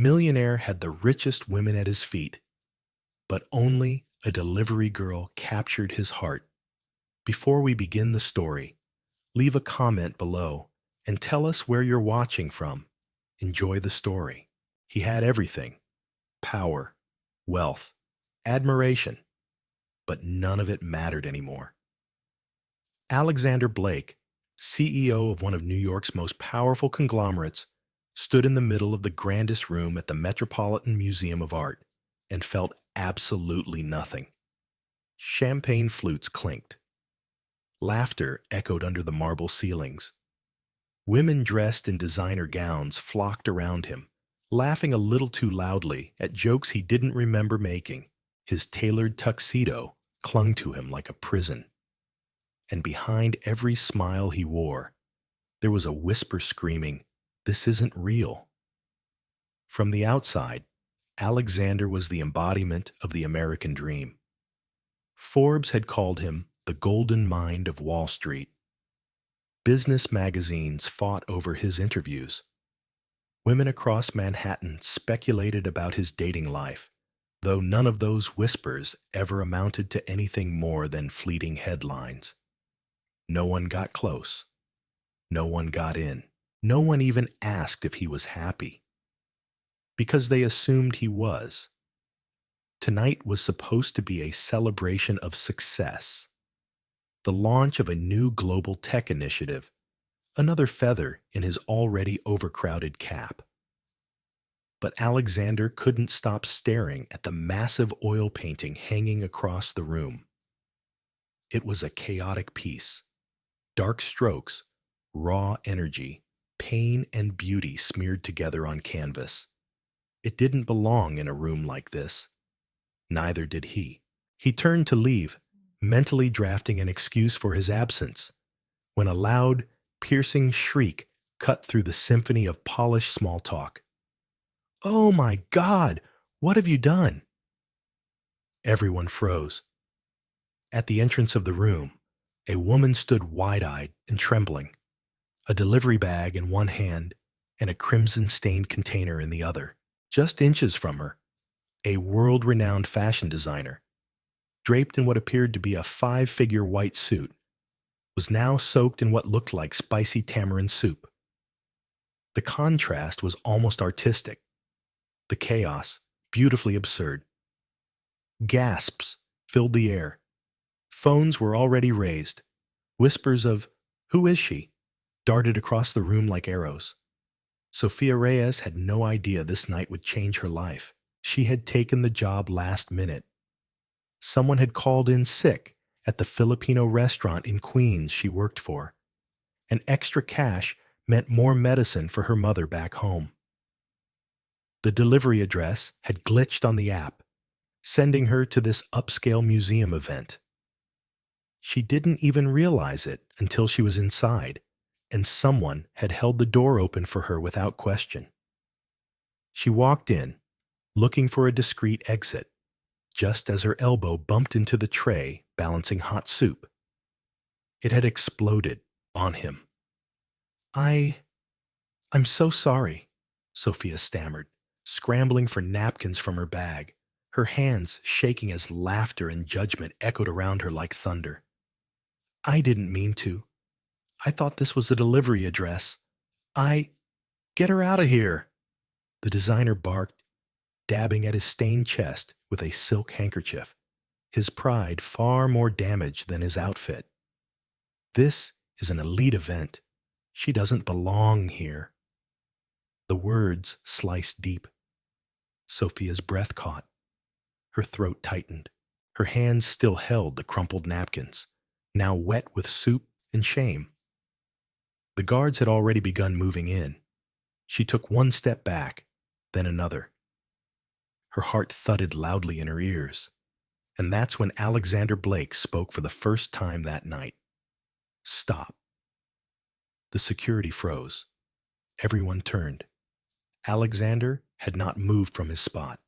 Millionaire had the richest women at his feet, but only a delivery girl captured his heart. Before we begin the story, leave a comment below and tell us where you're watching from. Enjoy the story. He had everything: power, wealth, admiration, but none of it mattered anymore. Alexander Blake, CEO of one of New York's most powerful conglomerates, stood in the middle of the grandest room at the Metropolitan Museum of Art and felt absolutely nothing. Champagne flutes clinked. Laughter echoed under the marble ceilings. Women dressed in designer gowns flocked around him, laughing a little too loudly at jokes he didn't remember making. His tailored tuxedo clung to him like a prison. And behind every smile he wore, there was a whisper screaming, "This isn't real." From the outside, Alexander was the embodiment of the American dream. Forbes had called him the golden mind of Wall Street. Business magazines fought over his interviews. Women across Manhattan speculated about his dating life, though none of those whispers ever amounted to anything more than fleeting headlines. No one got close. No one got in. No one even asked if he was happy, because they assumed he was. Tonight was supposed to be a celebration of success, the launch of a new global tech initiative, another feather in his already overcrowded cap. But Alexander couldn't stop staring at the massive oil painting hanging across the room. It was a chaotic piece. Dark strokes, raw energy, pain and beauty smeared together on canvas. It didn't belong in a room like this. Neither did he. He turned to leave, mentally drafting an excuse for his absence, when a loud, piercing shriek cut through the symphony of polished small talk. "Oh my God! What have you done?" Everyone froze. At the entrance of the room, a woman stood wide-eyed and trembling, a delivery bag in one hand and a crimson-stained container in the other. Just inches from her, a world-renowned fashion designer, draped in what appeared to be a five-figure white suit, was now soaked in what looked like spicy tamarind soup. The contrast was almost artistic, the chaos beautifully absurd. Gasps filled the air. Phones were already raised. Whispers of, "Who is she?" darted across the room like arrows. Sofia Reyes had no idea this night would change her life. She had taken the job last minute. Someone had called in sick at the Filipino restaurant in Queens she worked for, and extra cash meant more medicine for her mother back home. The delivery address had glitched on the app, sending her to this upscale museum event. She didn't even realize it until she was inside, and someone had held the door open for her without question. She walked in, looking for a discreet exit, just as her elbow bumped into the tray balancing hot soup. It had exploded on him. I'm so sorry," Sophia stammered, scrambling for napkins from her bag, her hands shaking as laughter and judgment echoed around her like thunder. "I didn't mean to. I thought this was the delivery address. Get her out of here," the designer barked, dabbing at his stained chest with a silk handkerchief, his pride far more damaged than his outfit. "This is an elite event. She doesn't belong here." The words sliced deep. Sophia's breath caught. Her throat tightened. Her hands still held the crumpled napkins, now wet with soup and shame. The guards had already begun moving in. She took one step back, then another. Her heart thudded loudly in her ears, and that's when Alexander Blake spoke for the first time that night. "Stop." The security froze. Everyone turned. Alexander had not moved from his spot,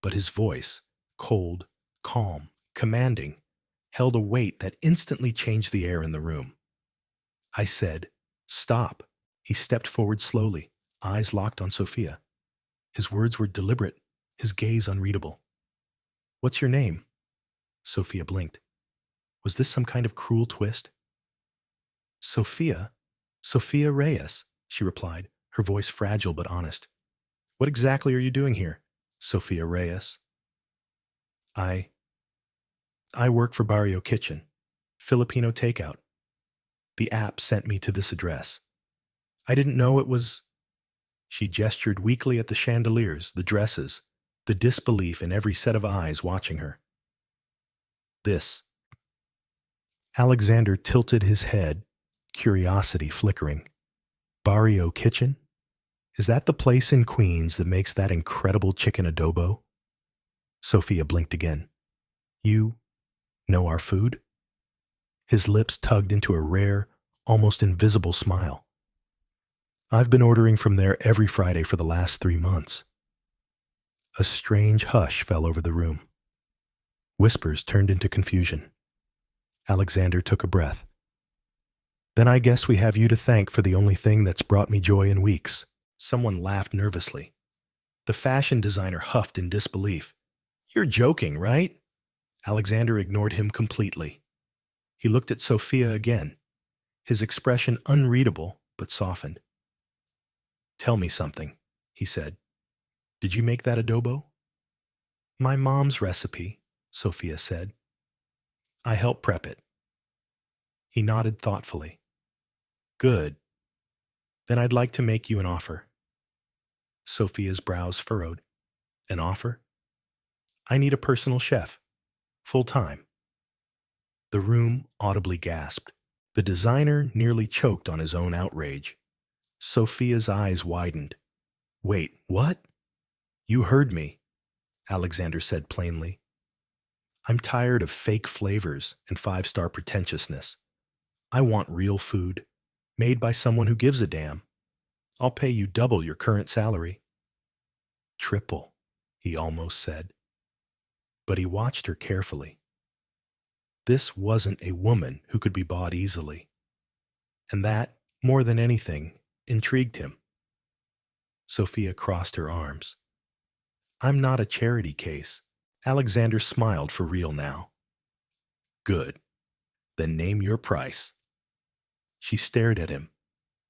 but his voice, cold, calm, commanding, held a weight that instantly changed the air in the room. I said, "Stop." He stepped forward slowly, eyes locked on Sophia. His words were deliberate, his gaze unreadable. "What's your name?" Sofia blinked. Was this some kind of cruel twist? "Sofia? Sofia Reyes," she replied, her voice fragile but honest. "What exactly are you doing here, Sofia Reyes?" I I work for Barrio Kitchen, Filipino takeout. The app sent me to this address. I didn't know it was. She gestured weakly at the chandeliers, the dresses, the disbelief in every set of eyes watching her. This. Alexander tilted his head, curiosity flickering. Barrio Kitchen? Is that the place in Queens that makes that incredible chicken adobo? Sofia blinked again. You know our food? His lips tugged into a rare, almost invisible smile. I've been ordering from there every Friday for the last 3 months. A strange hush fell over the room. Whispers turned into confusion. Alexander took a breath. Then I guess we have you to thank for the only thing that's brought me joy in weeks. Someone laughed nervously. The fashion designer huffed in disbelief. You're joking, right? Alexander ignored him completely. He looked at Sofia again, his expression unreadable but softened. Tell me something, he said. Did you make that adobo? My mom's recipe, Sofia said. I helped prep it. He nodded thoughtfully. Good. Then I'd like to make you an offer. Sofia's brows furrowed. An offer? I need a personal chef. Full time. The room audibly gasped. The designer nearly choked on his own outrage. Sofia's eyes widened. Wait, what? You heard me, Alexander said plainly. I'm tired of fake flavors and five-star pretentiousness. I want real food, made by someone who gives a damn. I'll pay you double your current salary. Triple, he almost said. But he watched her carefully. This wasn't a woman who could be bought easily. And that, more than anything, intrigued him. Sofia crossed her arms. I'm not a charity case. Alexander smiled for real now. Good. Then name your price. She stared at him.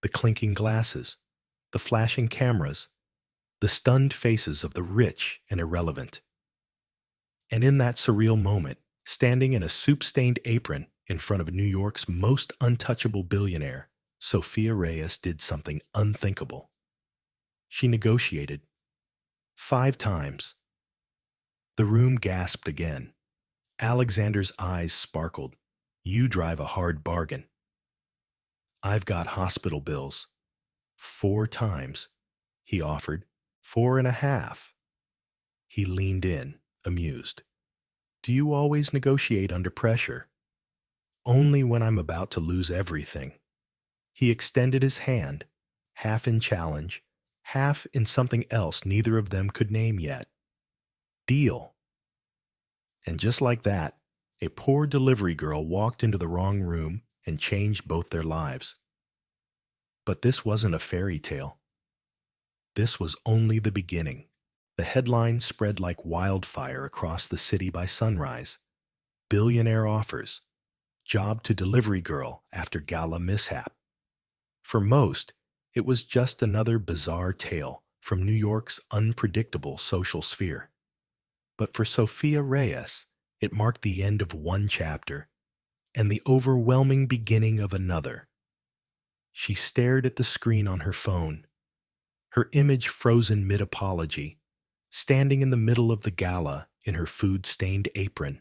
The clinking glasses, the flashing cameras, the stunned faces of the rich and irrelevant. And in that surreal moment, standing in a soup-stained apron in front of New York's most untouchable billionaire, Sofia Reyes did something unthinkable. She negotiated. 5 times. The room gasped again. Alexander's eyes sparkled. You drive a hard bargain. I've got hospital bills. 4 times, he offered. 4.5. He leaned in, amused. Do you always negotiate under pressure? Only when I'm about to lose everything. He extended his hand, half in challenge, half in something else neither of them could name yet. Deal. And just like that, a poor delivery girl walked into the wrong room and changed both their lives. But this wasn't a fairy tale. This was only the beginning. The headline spread like wildfire across the city by sunrise. Billionaire offers. Job to delivery girl after gala mishap. For most, it was just another bizarre tale from New York's unpredictable social sphere. But for Sofia Reyes, it marked the end of one chapter and the overwhelming beginning of another. She stared at the screen on her phone, her image frozen mid-apology, standing in the middle of the gala in her food-stained apron.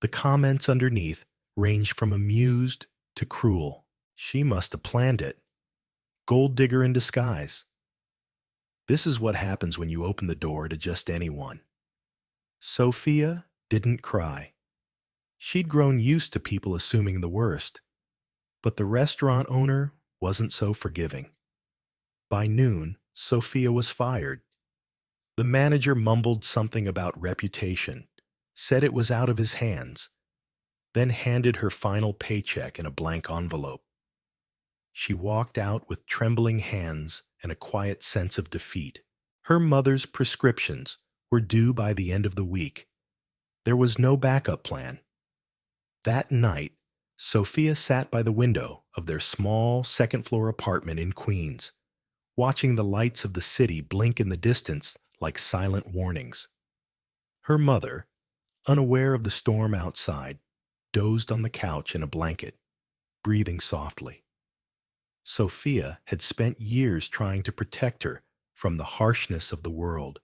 The comments underneath ranged from amused to cruel. She must have planned it. Gold digger in disguise. This is what happens when you open the door to just anyone. Sofia didn't cry. She'd grown used to people assuming the worst. But the restaurant owner wasn't so forgiving. By noon, Sofia was fired. The manager mumbled something about reputation, said it was out of his hands, then handed her final paycheck in a blank envelope. She walked out with trembling hands and a quiet sense of defeat. Her mother's prescriptions were due by the end of the week. There was no backup plan. That night, Sofia sat by the window of their small second-floor apartment in Queens, watching the lights of the city blink in the distance like silent warnings. Her mother, unaware of the storm outside, dozed on the couch in a blanket, breathing softly. Sofia had spent years trying to protect her from the harshness of the world.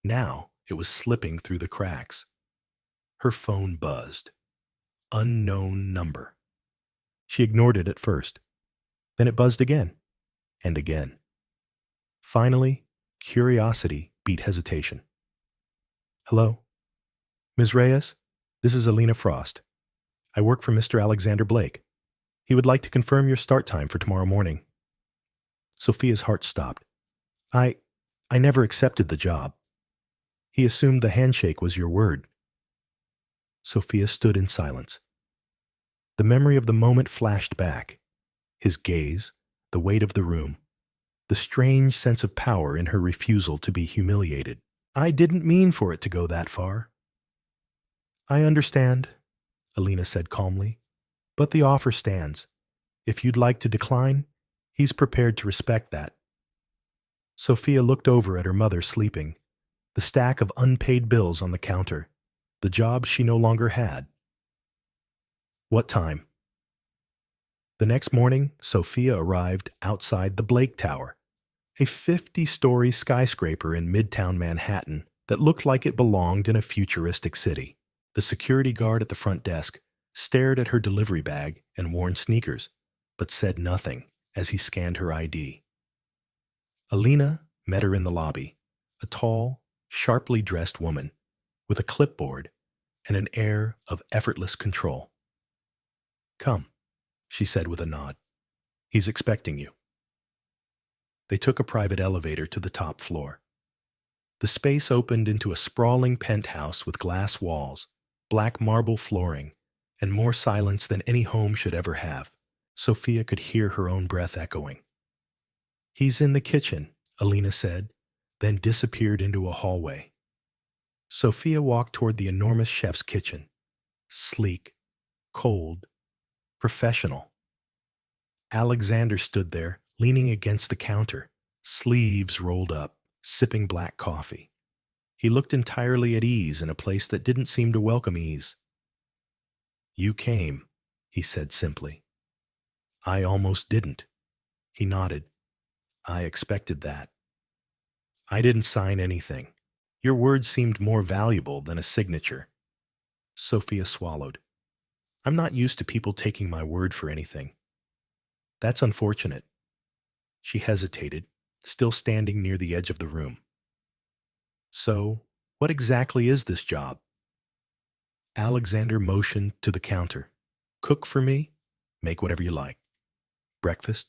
Now it was slipping through the cracks. Her phone buzzed. Unknown number. She ignored it at first. Then it buzzed again and again. Finally, curiosity beat hesitation. Hello? Ms. Reyes, this is Alina Frost. I work for Mr. Alexander Blake. He would like to confirm your start time for tomorrow morning. Sofia's heart stopped. I never accepted the job. He assumed the handshake was your word. Sofia stood in silence. The memory of the moment flashed back. His gaze, the weight of the room, the strange sense of power in her refusal to be humiliated. I didn't mean for it to go that far. I understand, Alina said calmly, but the offer stands. If you'd like to decline, he's prepared to respect that. Sofia looked over at her mother sleeping, the stack of unpaid bills on the counter, the job she no longer had. What time? The next morning, Sofia arrived outside the Blake Tower, a 50-story skyscraper in Midtown Manhattan that looked like it belonged in a futuristic city. The security guard at the front desk stared at her delivery bag and worn sneakers, but said nothing as he scanned her ID. Alina met her in the lobby, a tall, sharply dressed woman with a clipboard and an air of effortless control. Come, she said with a nod. He's expecting you. They took a private elevator to the top floor. The space opened into a sprawling penthouse with glass walls, black marble flooring, and more silence than any home should ever have. Sofia could hear her own breath echoing. He's in the kitchen, Alina said, then disappeared into a hallway. Sofia walked toward the enormous chef's kitchen. Sleek, cold, professional. Alexander stood there, leaning against the counter, sleeves rolled up, sipping black coffee. He looked entirely at ease in a place that didn't seem to welcome ease. You came, he said simply. I almost didn't. He nodded. I expected that. I didn't sign anything. Your word seemed more valuable than a signature. Sofia swallowed. I'm not used to people taking my word for anything. That's unfortunate. She hesitated, still standing near the edge of the room. So, what exactly is this job? Alexander motioned to the counter. Cook for me, make whatever you like. Breakfast,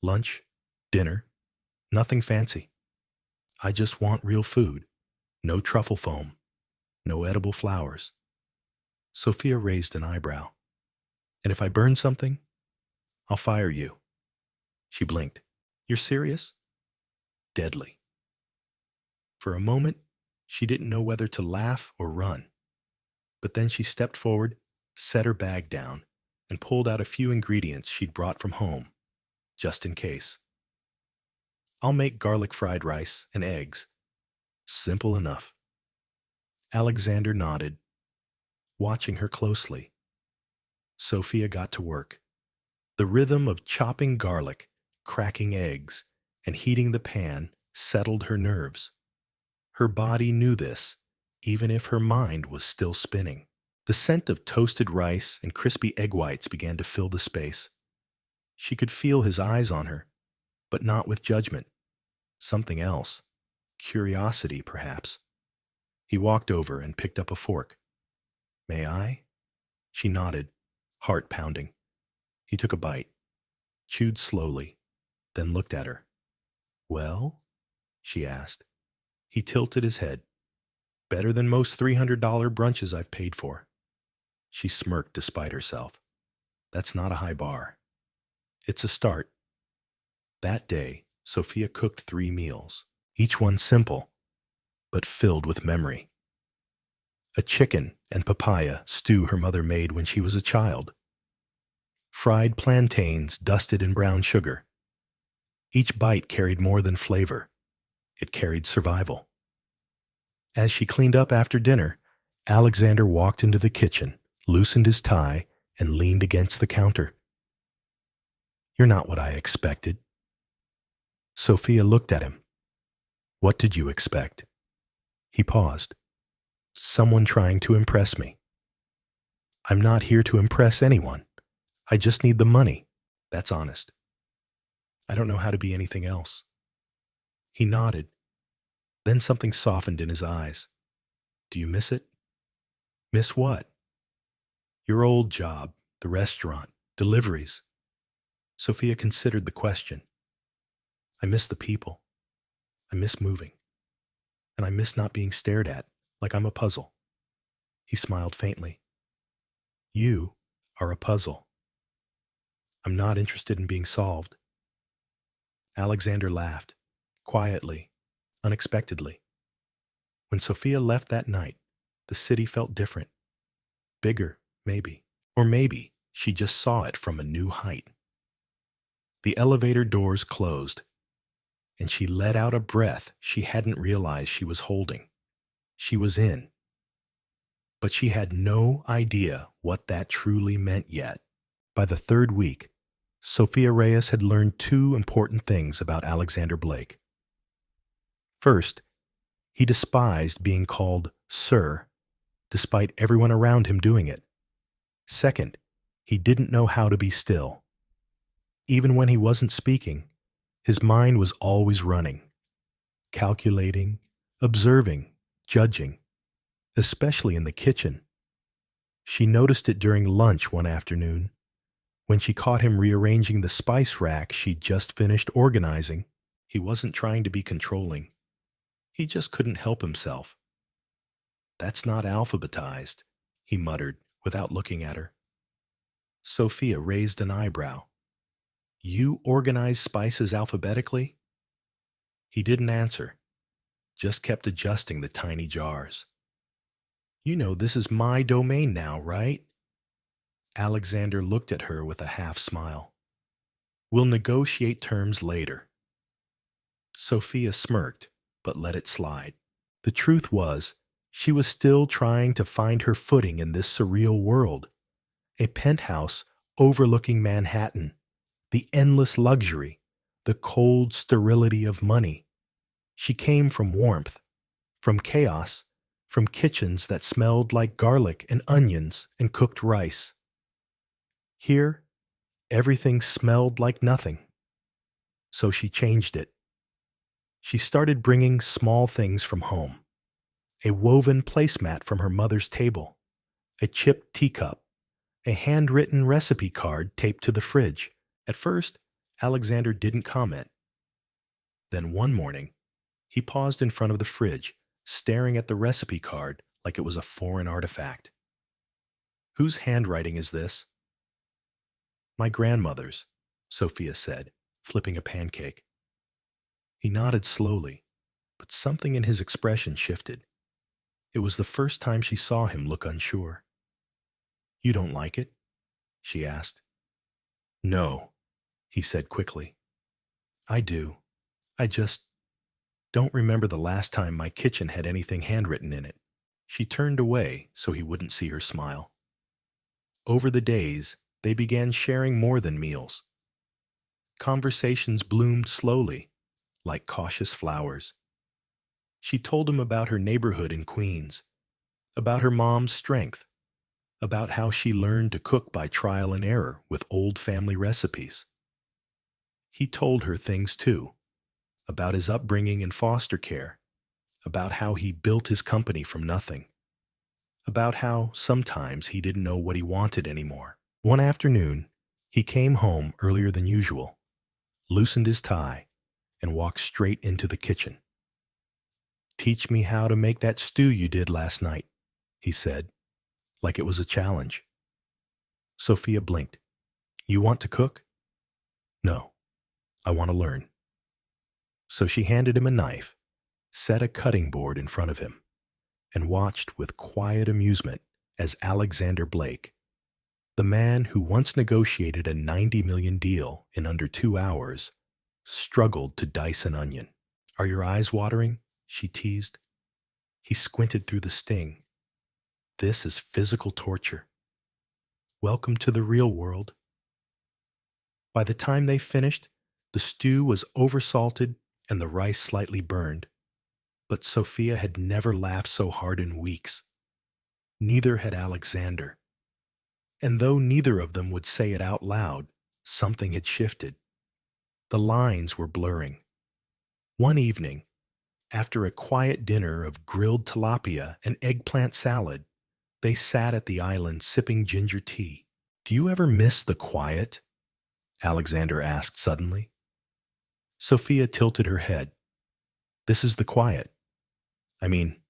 lunch, dinner, nothing fancy. I just want real food, no truffle foam, no edible flowers. Sofia raised an eyebrow. And if I burn something, I'll fire you. She blinked. You're serious? Deadly. For a moment, she didn't know whether to laugh or run. But then she stepped forward, set her bag down, and pulled out a few ingredients she'd brought from home, just in case. I'll make garlic fried rice and eggs. Simple enough. Alexander nodded, watching her closely. Sofia got to work. The rhythm of chopping garlic, cracking eggs, and heating the pan settled her nerves. Her body knew this, even if her mind was still spinning. The scent of toasted rice and crispy egg whites began to fill the space. She could feel his eyes on her, but not with judgment. Something else. Curiosity, perhaps. He walked over and picked up a fork. May I? She nodded, heart pounding. He took a bite, chewed slowly, then looked at her. Well? She asked. He tilted his head. Better than most $300 brunches I've paid for. She smirked despite herself. That's not a high bar. It's a start. That day, Sofia cooked 3 meals. each one simple, but filled with memory. A chicken and papaya stew her mother made when she was a child. Fried plantains dusted in brown sugar. Each bite carried more than flavor. It carried survival. As she cleaned up after dinner, Alexander walked into the kitchen, loosened his tie, and leaned against the counter. "You're not what I expected." Sofia looked at him. "What did you expect?" He paused. "Someone trying to impress me." "I'm not here to impress anyone. I just need the money." "That's honest." "I don't know how to be anything else." He nodded. Then something softened in his eyes. "Do you miss it?" "Miss what?" "Your old job, the restaurant, deliveries." Sofia considered the question. "I miss the people. I miss moving. And I miss not being stared at like I'm a puzzle." He smiled faintly. "You are a puzzle. I'm not interested in being solved." Alexander laughed, quietly, unexpectedly. When Sofia left that night, the city felt different. Bigger, maybe. Or maybe she just saw it from a new height. The elevator doors closed, and she let out a breath she hadn't realized she was holding. She was in. But she had no idea what that truly meant yet. By the third week, Sofia Reyes had learned two important things about Alexander Blake. First, he despised being called Sir, despite everyone around him doing it. Second, he didn't know how to be still. Even when he wasn't speaking, his mind was always running, calculating, observing, judging, especially in the kitchen. She noticed it during lunch one afternoon, when she caught him rearranging the spice rack she'd just finished organizing. He wasn't trying to be controlling. He just couldn't help himself. "That's not alphabetized," he muttered without looking at her. Sofia raised an eyebrow. "You organize spices alphabetically?" He didn't answer, just kept adjusting the tiny jars. "You know this is my domain now, right?" Alexander looked at her with a half smile. "We'll negotiate terms later." Sofia smirked, but let it slide. The truth was, she was still trying to find her footing in this surreal world. A penthouse overlooking Manhattan, the endless luxury, the cold sterility of money. She came from warmth, from chaos, from kitchens that smelled like garlic and onions and cooked rice. Here, everything smelled like nothing. So she changed it. She started bringing small things from home. A woven placemat from her mother's table, a chipped teacup, a handwritten recipe card taped to the fridge. At first, Alexander didn't comment. Then one morning, he paused in front of the fridge, staring at the recipe card like it was a foreign artifact. "Whose handwriting is this?" "My grandmother's," Sofia said, flipping a pancake. He nodded slowly, but something in his expression shifted. It was the first time she saw him look unsure. "You don't like it?" she asked. "No," he said quickly. "I do. I just don't remember the last time my kitchen had anything handwritten in it." She turned away so he wouldn't see her smile. Over the days, they began sharing more than meals. Conversations bloomed slowly, like cautious flowers. She told him about her neighborhood in Queens, about her mom's strength, about how she learned to cook by trial and error with old family recipes. He told her things too, about his upbringing in foster care, about how he built his company from nothing, about how sometimes he didn't know what he wanted anymore. One afternoon, he came home earlier than usual, loosened his tie, and walked straight into the kitchen. "Teach me how to make that stew you did last night," he said, like it was a challenge. Sofia blinked. "You want to cook?" "No, I want to learn." So she handed him a knife set a cutting board in front of him, and watched with quiet amusement as Alexander Blake, the man who once negotiated a 90 million deal in under 2 hours, struggled to dice an onion. "Are your eyes watering?" she teased. He squinted through the sting. "This is physical torture. Welcome to the real world." By the time they finished, the stew was oversalted and the rice slightly burned. But Sophia had never laughed so hard in weeks. Neither had Alexander. And though neither of them would say it out loud, something had shifted. The lines were blurring. One evening, after a quiet dinner of grilled tilapia and eggplant salad, they sat at the island sipping ginger tea. "Do you ever miss the quiet?" Alexander asked suddenly. Sophia tilted her head. "This is the quiet. I mean,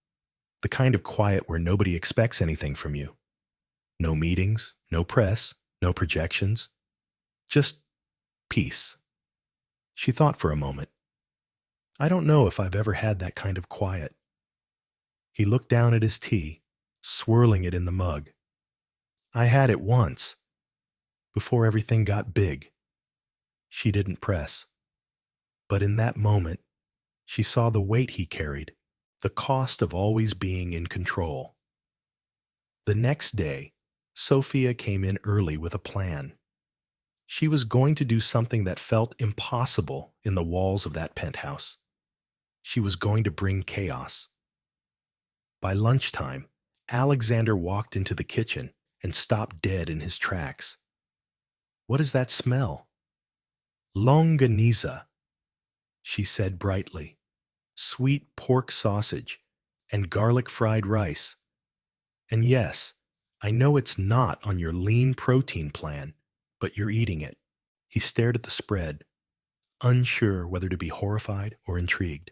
the kind of quiet where nobody expects anything from you. No meetings, no press, no projections. Just peace." She thought for a moment. "I don't know if I've ever had that kind of quiet." He looked down at his tea, swirling it in the mug. "I had it once, before everything got big." She didn't press. But in that moment, she saw the weight he carried, the cost of always being in control. The next day, Sophia came in early with a plan. She was going to do something that felt impossible in the walls of that penthouse. She was going to bring chaos. By lunchtime, Alexander walked into the kitchen and stopped dead in his tracks. "What is that smell?" "Longaniza," she said brightly. "Sweet pork sausage and garlic fried rice. And yes, I know it's not on your lean protein plan, but you're eating it." He stared at the spread, unsure whether to be horrified or intrigued.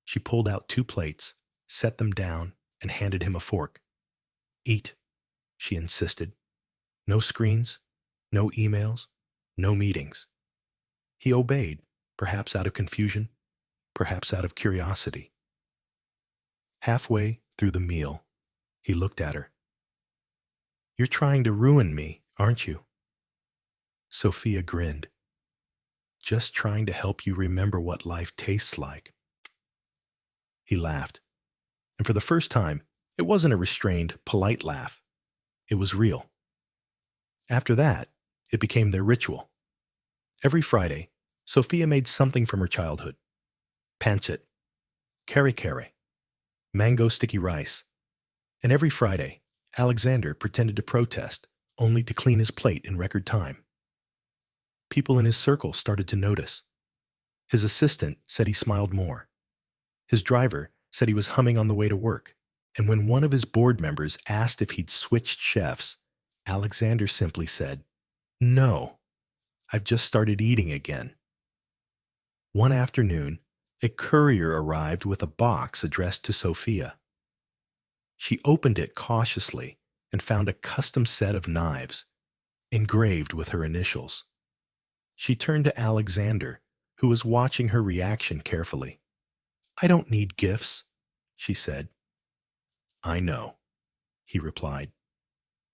She pulled out 2 plates, set them down, and handed him a fork. "Eat," she insisted. "No screens, no emails, no meetings." He obeyed, perhaps out of confusion, perhaps out of curiosity. Halfway through the meal, he looked at her. "You're trying to ruin me, aren't you?" Sophia grinned. "Just trying to help you remember what life tastes like." He laughed. And for the first time, it wasn't a restrained, polite laugh. It was real. After that, it became their ritual. Every Friday, Sophia made something from her childhood. Pancit, kare, mango sticky rice. And every Friday, Alexander pretended to protest, only to clean his plate in record time. People in his circle started to notice. His assistant said he smiled more. His driver said he was humming on the way to work. And when one of his board members asked if he'd switched chefs, Alexander simply said, "No, I've just started eating again." One afternoon, a courier arrived with a box addressed to Sophia. She opened it cautiously and found a custom set of knives, engraved with her initials. She turned to Alexander, who was watching her reaction carefully. "I don't need gifts," she said. "I know," he replied,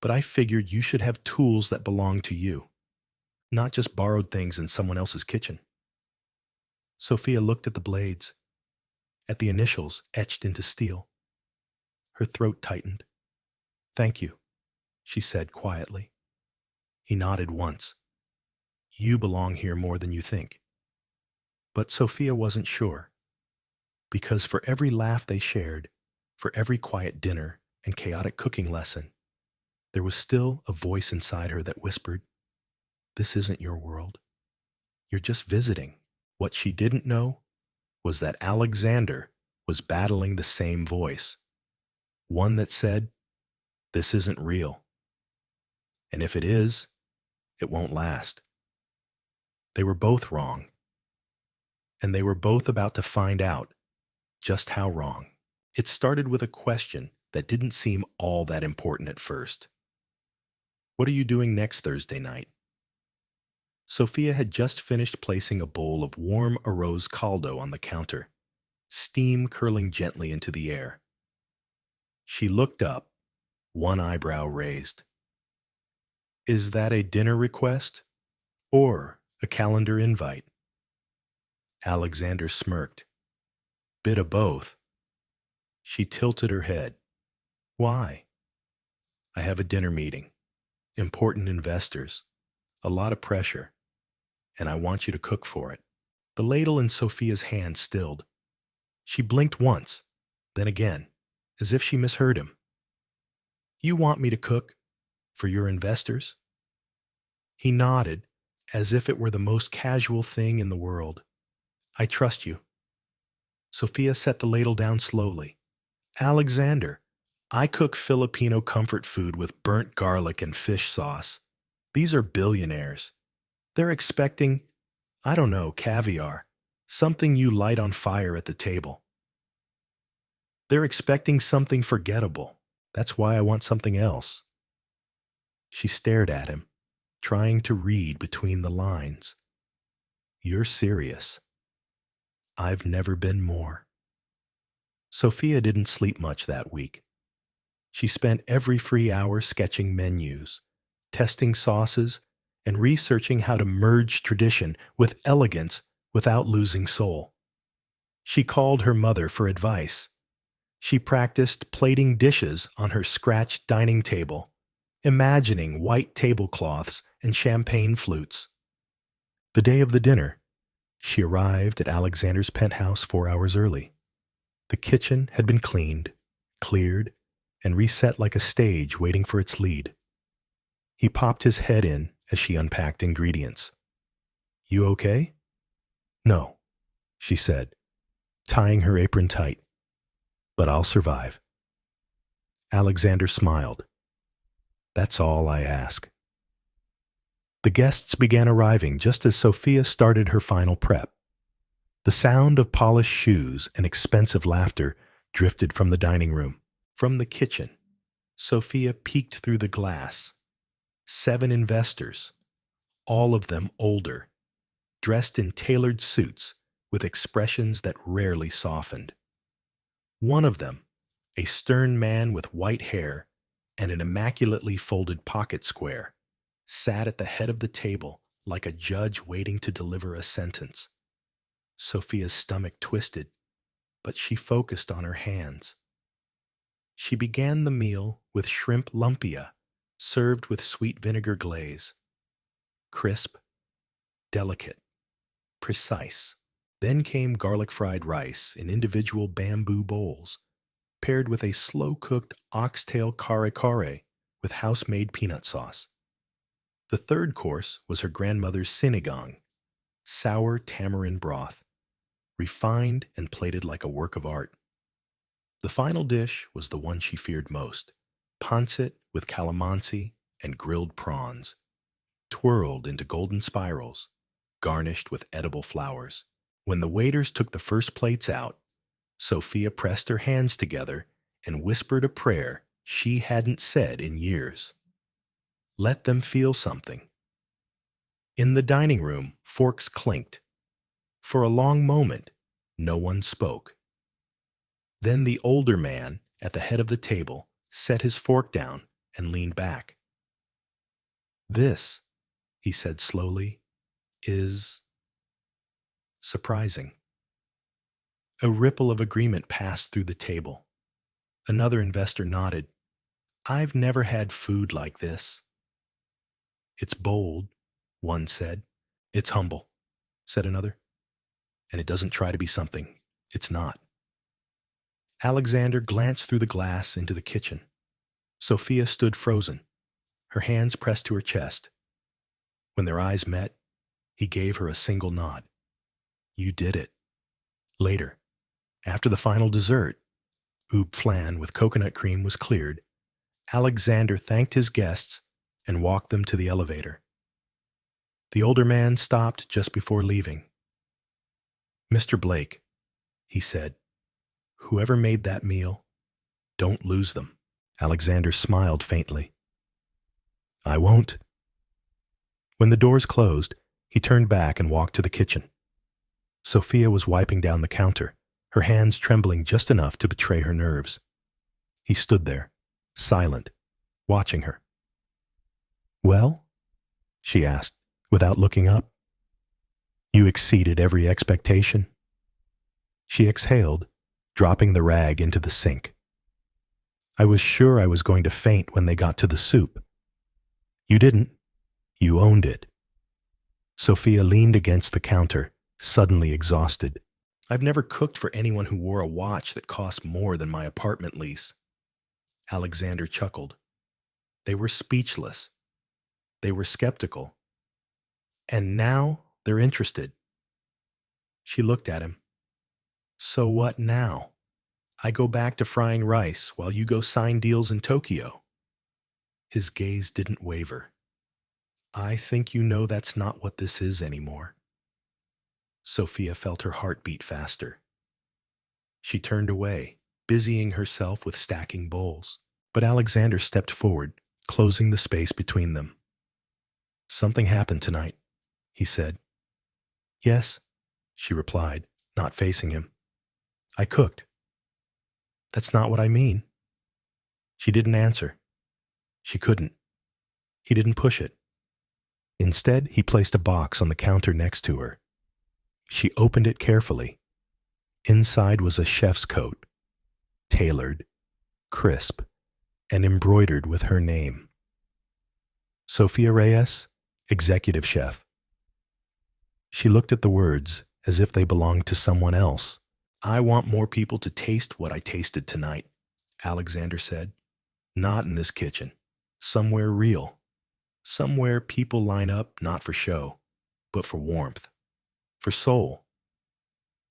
"but I figured you should have tools that belong to you, not just borrowed things in someone else's kitchen." Sophia looked at the blades, at the initials etched into steel. Her throat tightened. "Thank you," she said quietly. He nodded once. "You belong here more than you think." But Sophia wasn't sure, because for every laugh they shared, for every quiet dinner and chaotic cooking lesson, there was still a voice inside her that whispered, "This isn't your world. You're just visiting." What she didn't know was that Alexander was battling the same voice, one that said, "This isn't real. And if it is, it won't last." They were both wrong, and they were both about to find out just how wrong. It started with a question that didn't seem all that important at first. "What are you doing next Thursday night?" Sophia had just finished placing a bowl of warm arroz caldo on the counter. steam curling gently into the air. She looked up, one eyebrow raised. Is that a dinner request or a calendar invite? Alexander smirked. Bit of both. She tilted her head. Why? I have a dinner meeting. Important investors. A lot of pressure. And I want you to cook for it. The ladle in Sofia's hand stilled. She blinked once, then again, as if she misheard him. You want me to cook for your investors? He nodded, as if it were the most casual thing in the world. I trust you. Sofia set the ladle down slowly. Alexander, I cook Filipino comfort food with burnt garlic and fish sauce. These are billionaires. They're expecting, I don't know, caviar, something you light on fire at the table. They're expecting something forgettable. That's why I want something else. She stared at him, trying to read between the lines. You're serious. I've never been more. Sofia didn't sleep much that week. She spent every free hour sketching menus, testing sauces, and researching how to merge tradition with elegance without losing soul. She called her mother for advice. She practiced plating dishes on her scratched dining table, imagining white tablecloths and champagne flutes. The day of the dinner, she arrived at Alexander's penthouse 4 hours early. The kitchen had been cleaned, cleared, and reset like a stage waiting for its lead. He popped his head in as she unpacked ingredients. You okay? No, she said, tying her apron tight. But I'll survive. Alexander smiled. That's all I ask. The guests began arriving just as Sofia started her final prep. The sound of polished shoes and expensive laughter drifted from the dining room. From the kitchen, Sofia peeked through the glass. 7 investors, all of them older, dressed in tailored suits with expressions that rarely softened. One of them, a stern man with white hair and an immaculately folded pocket square, sat at the head of the table like a judge waiting to deliver a sentence. Sofia's stomach twisted, but she focused on her hands. She began the meal with shrimp lumpia, served with sweet vinegar glaze. Crisp, delicate, precise. Then came garlic fried rice in individual bamboo bowls, paired with a slow-cooked oxtail kare kare with house-made peanut sauce. The third course was her grandmother's sinigang, sour tamarind broth, refined and plated like a work of art. The final dish was the one she feared most, pancit with calamansi and grilled prawns, twirled into golden spirals, garnished with edible flowers. When the waiters took the first plates out, Sofia pressed her hands together and whispered a prayer she hadn't said in years. Let them feel something. In the dining room, forks clinked. For a long moment, no one spoke. Then the older man at the head of the table set his fork down and leaned back. This, he said slowly, is surprising. A ripple of agreement passed through the table. Another investor nodded. I've never had food like this. It's bold, one said. It's humble, said another. And it doesn't try to be something it's not. Alexander glanced through the glass into the kitchen. Sofia stood frozen, her hands pressed to her chest. When their eyes met, he gave her a single nod. You did it. Later, after the final dessert, oob flan with coconut cream was cleared, Alexander thanked his guests and walked them to the elevator. The older man stopped just before leaving. Mr. Blake, he said, whoever made that meal, don't lose them. Alexander smiled faintly. I won't. When the doors closed, he turned back and walked to the kitchen. Sofia was wiping down the counter, her hands trembling just enough to betray her nerves. He stood there, silent, watching her. "Well?" she asked, without looking up. "You exceeded every expectation." She exhaled, dropping the rag into the sink. "I was sure I was going to faint when they got to the soup." "You didn't. You owned it." Sofia leaned against the counter, suddenly exhausted. "I've never cooked for anyone who wore a watch that cost more than my apartment lease." Alexander chuckled. They were speechless. They were skeptical. And now they're interested. She looked at him. "So what now? I go back to frying rice while you go sign deals in Tokyo." His gaze didn't waver. "I think you know that's not what this is anymore." Sofia felt her heart beat faster. She turned away, busying herself with stacking bowls. But Alexander stepped forward, closing the space between them. "Something happened tonight," he said. "Yes," she replied, not facing him. "I cooked." "That's not what I mean." She didn't answer. She couldn't. He didn't push it. Instead, he placed a box on the counter next to her. She opened it carefully. Inside was a chef's coat, tailored, crisp, and embroidered with her name. Sofia Reyes, executive chef. She looked at the words as if they belonged to someone else. "I want more people to taste what I tasted tonight," Alexander said. "Not in this kitchen. Somewhere real. Somewhere people line up not for show, but for warmth. For soul."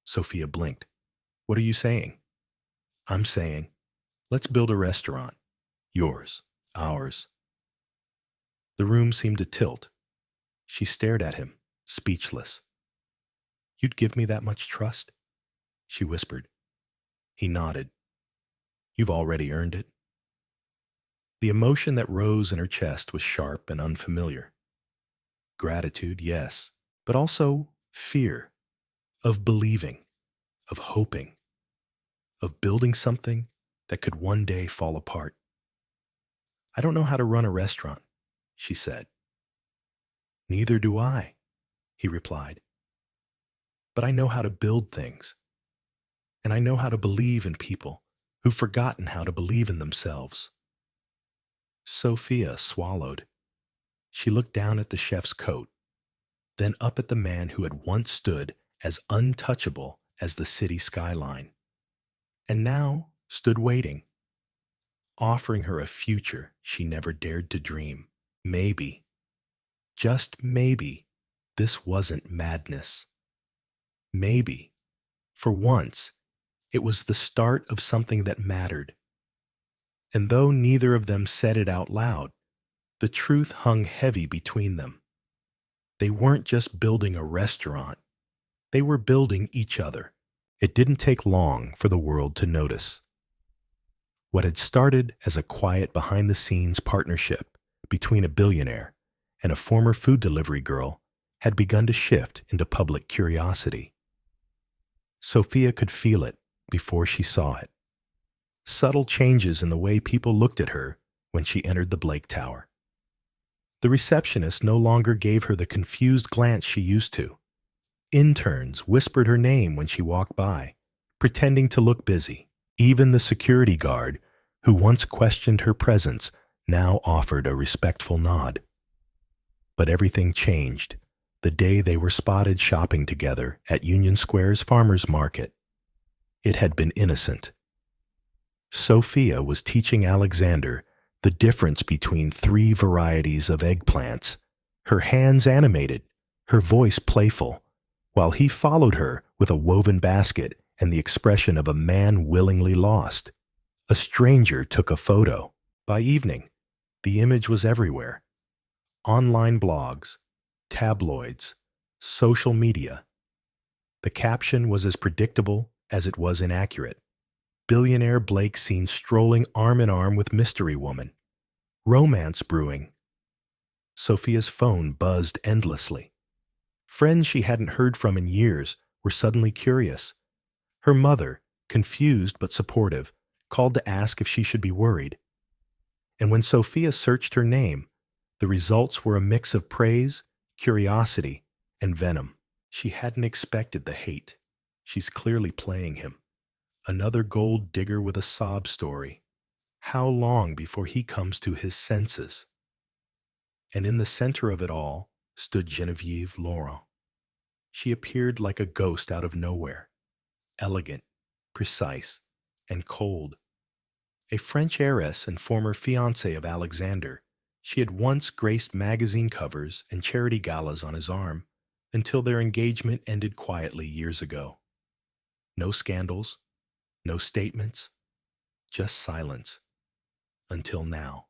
Sofia blinked. "What are you saying?" "I'm saying, let's build a restaurant. Yours, ours." The room seemed to tilt. She stared at him, speechless. "You'd give me that much trust?" she whispered. He nodded. "You've already earned it." The emotion that rose in her chest was sharp and unfamiliar. Gratitude, yes, but also fear, of believing, of hoping, of building something that could one day fall apart. "I don't know how to run a restaurant," she said. "Neither do I," he replied. "But I know how to build things. And I know how to believe in people who've forgotten how to believe in themselves." Sofia swallowed. She looked down at the chef's coat, then up at the man who had once stood as untouchable as the city skyline, and now stood waiting, offering her a future she never dared to dream. Maybe, just maybe, this wasn't madness. Maybe, for once, it was the start of something that mattered. And though neither of them said it out loud, the truth hung heavy between them. They weren't just building a restaurant. They were building each other. It didn't take long for the world to notice. What had started as a quiet behind-the-scenes partnership between a billionaire and a former food delivery girl had begun to shift into public curiosity. Sofia could feel it before she saw it. Subtle changes in the way people looked at her when she entered the Blake Tower. The receptionist no longer gave her the confused glance she used to. Interns whispered her name when she walked by, pretending to look busy. Even the security guard, who once questioned her presence, now offered a respectful nod. But everything changed the day they were spotted shopping together at Union Square's farmers market. It had been innocent. Sofia was teaching Alexander the difference between 3 varieties of eggplants, her hands animated, her voice playful, while he followed her with a woven basket and the expression of a man willingly lost. A stranger took a photo. By evening, the image was everywhere. Online blogs, tabloids, social media. The caption was as predictable as it was inaccurate. Billionaire Blake seen strolling arm in arm with mystery woman. Romance brewing. Sofia's phone buzzed endlessly. Friends she hadn't heard from in years were suddenly curious. Her mother, confused but supportive, called to ask if she should be worried. And when Sofia searched her name, the results were a mix of praise, curiosity, and venom. She hadn't expected the hate. She's clearly playing him. Another gold digger with a sob story. How long before he comes to his senses? And in the center of it all stood Genevieve Laurent. She appeared like a ghost out of nowhere, elegant, precise, and cold. A French heiress and former fiancée of Alexander, she had once graced magazine covers and charity galas on his arm until their engagement ended quietly years ago. No scandals, no statements, just silence. Until now.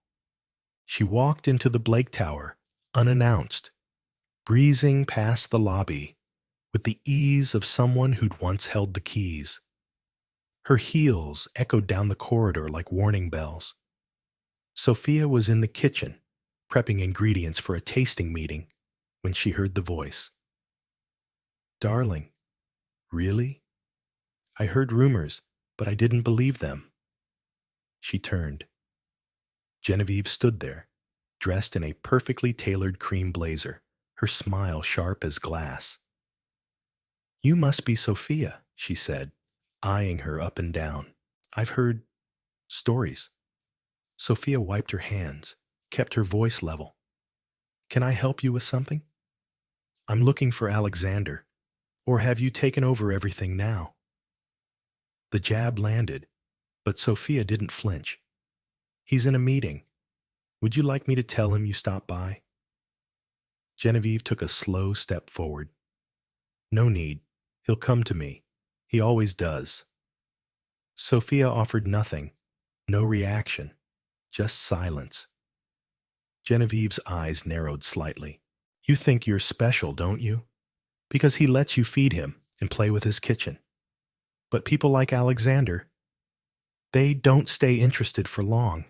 She walked into the Blake Tower, unannounced, breezing past the lobby with the ease of someone who'd once held the keys. Her heels echoed down the corridor like warning bells. Sofia was in the kitchen, prepping ingredients for a tasting meeting, when she heard the voice. "Darling, really? I heard rumors, but I didn't believe them." She turned. Genevieve stood there, dressed in a perfectly tailored cream blazer, her smile sharp as glass. "You must be Sofia," she said, eyeing her up and down. "I've heard stories." Sofia wiped her hands, kept her voice level. "Can I help you with something? I'm looking for Alexander. Or have you taken over everything now?" The jab landed, but Sofia didn't flinch. "He's in a meeting. Would you like me to tell him you stopped by?" Genevieve took a slow step forward. "No need. He'll come to me. He always does." Sofia offered nothing, no reaction, just silence. Genevieve's eyes narrowed slightly. "You think you're special, don't you? Because he lets you feed him and play with his kitchen. But people like Alexander, they don't stay interested for long.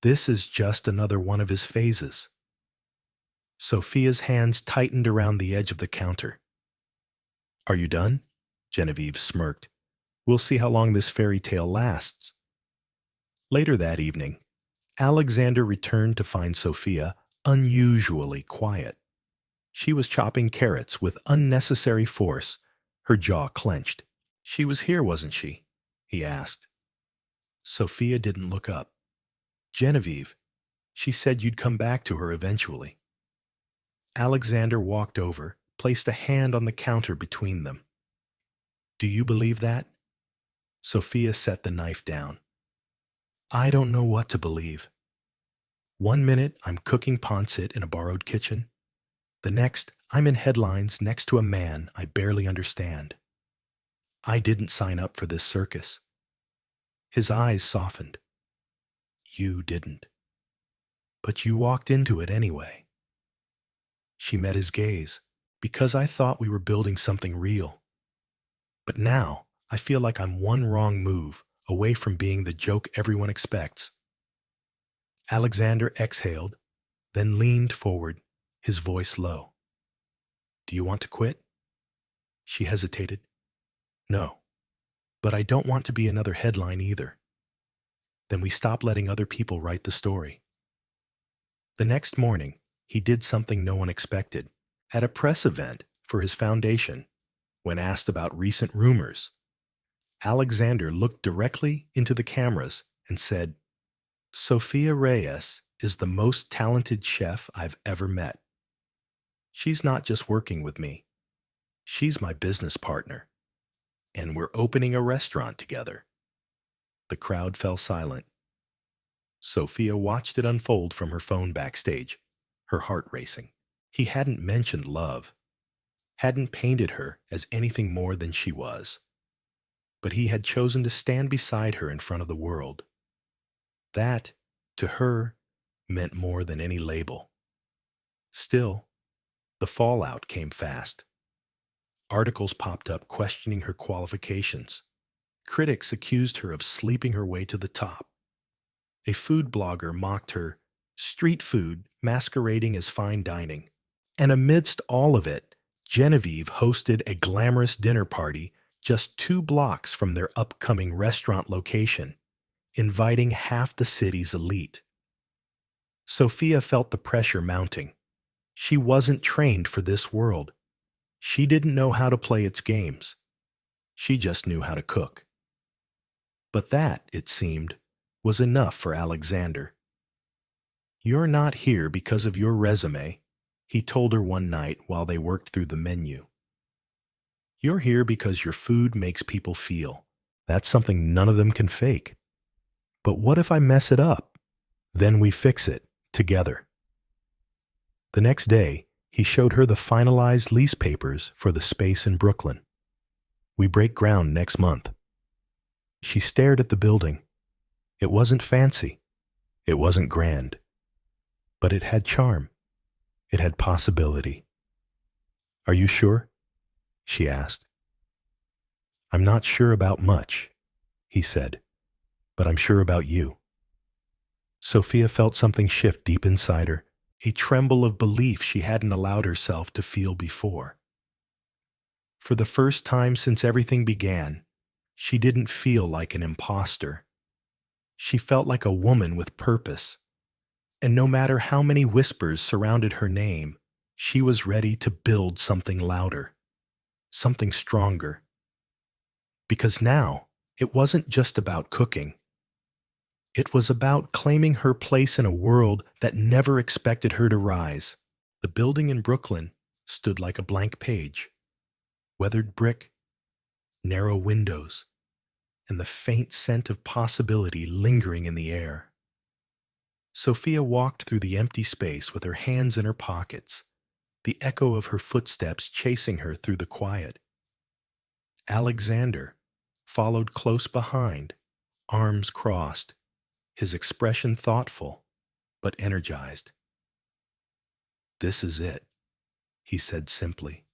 This is just another one of his phases." Sofia's hands tightened around the edge of the counter. "Are you done?" Genevieve smirked. "We'll see how long this fairy tale lasts." Later that evening, Alexander returned to find Sofia unusually quiet. She was chopping carrots with unnecessary force, her jaw clenched. "She was here, wasn't she?" he asked. Sofia didn't look up. "Genevieve, she said you'd come back to her eventually." Alexander walked over, placed a hand on the counter between them. "Do you believe that?" Sofia set the knife down. "I don't know what to believe. One minute I'm cooking pancit in a borrowed kitchen. The next, I'm in headlines next to a man I barely understand. I didn't sign up for this circus." His eyes softened. "You didn't. But you walked into it anyway." She met his gaze. "Because I thought we were building something real. But now I feel like I'm one wrong move away from being the joke everyone expects." Alexander exhaled, then leaned forward, his voice low. "Do you want to quit?" She hesitated. "No, but I don't want to be another headline either." "Then we stop letting other people write the story." The next morning, he did something no one expected. At a press event for his foundation, when asked about recent rumors, Alexander looked directly into the cameras and said, "Sofia Reyes is the most talented chef I've ever met. She's not just working with me. She's my business partner. And we're opening a restaurant together." The crowd fell silent. Sofia watched it unfold from her phone backstage, her heart racing. He hadn't mentioned love, hadn't painted her as anything more than she was. But he had chosen to stand beside her in front of the world. That, to her, meant more than any label. Still, the fallout came fast. Articles popped up questioning her qualifications. Critics accused her of sleeping her way to the top. A food blogger mocked her street food masquerading as fine dining. And amidst all of it, Genevieve hosted a glamorous dinner party just 2 blocks from their upcoming restaurant location, inviting half the city's elite. Sofia felt the pressure mounting. She wasn't trained for this world. She didn't know how to play its games. She just knew how to cook. But that, it seemed, was enough for Alexander. "You're not here because of your resume," he told her one night while they worked through the menu. "You're here because your food makes people feel. That's something none of them can fake. But what if I mess it up? Then we fix it, together." The next day, he showed her the finalized lease papers for the space in Brooklyn. "We break ground next month." She stared at the building. It wasn't fancy. It wasn't grand. But it had charm. It had possibility. "Are you sure?" she asked. "I'm not sure about much," he said, "but I'm sure about you." Sofia felt something shift deep inside her, a tremble of belief she hadn't allowed herself to feel before. For the first time since everything began, she didn't feel like an imposter. She felt like a woman with purpose, and no matter how many whispers surrounded her name, she was ready to build something louder, something stronger. Because now, it wasn't just about cooking. It was about claiming her place in a world that never expected her to rise. The building in Brooklyn stood like a blank page. Weathered brick, narrow windows, and the faint scent of possibility lingering in the air. Sofia walked through the empty space with her hands in her pockets, the echo of her footsteps chasing her through the quiet. Alexander followed close behind, arms crossed, his expression thoughtful, but energized. "This is it," he said simply.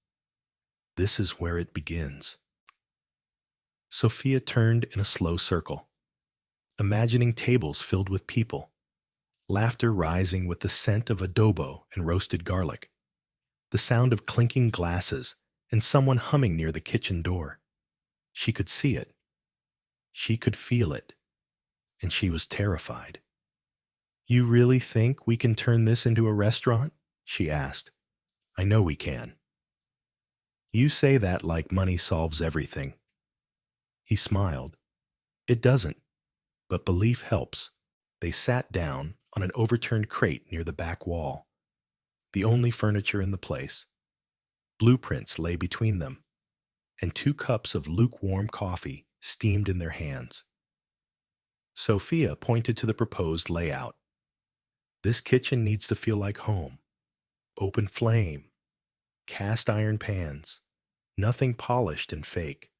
"This is where it begins." Sofia turned in a slow circle, imagining tables filled with people, laughter rising with the scent of adobo and roasted garlic, the sound of clinking glasses, and someone humming near the kitchen door. She could see it. She could feel it. And she was terrified. "You really think we can turn this into a restaurant?" she asked. "I know we can." "You say that like money solves everything." He smiled. "It doesn't, but belief helps." They sat down on an overturned crate near the back wall, the only furniture in the place. Blueprints lay between them, and 2 cups of lukewarm coffee steamed in their hands. Sofia pointed to the proposed layout. "This kitchen needs to feel like home. Open flame, cast iron pans, nothing polished and fake.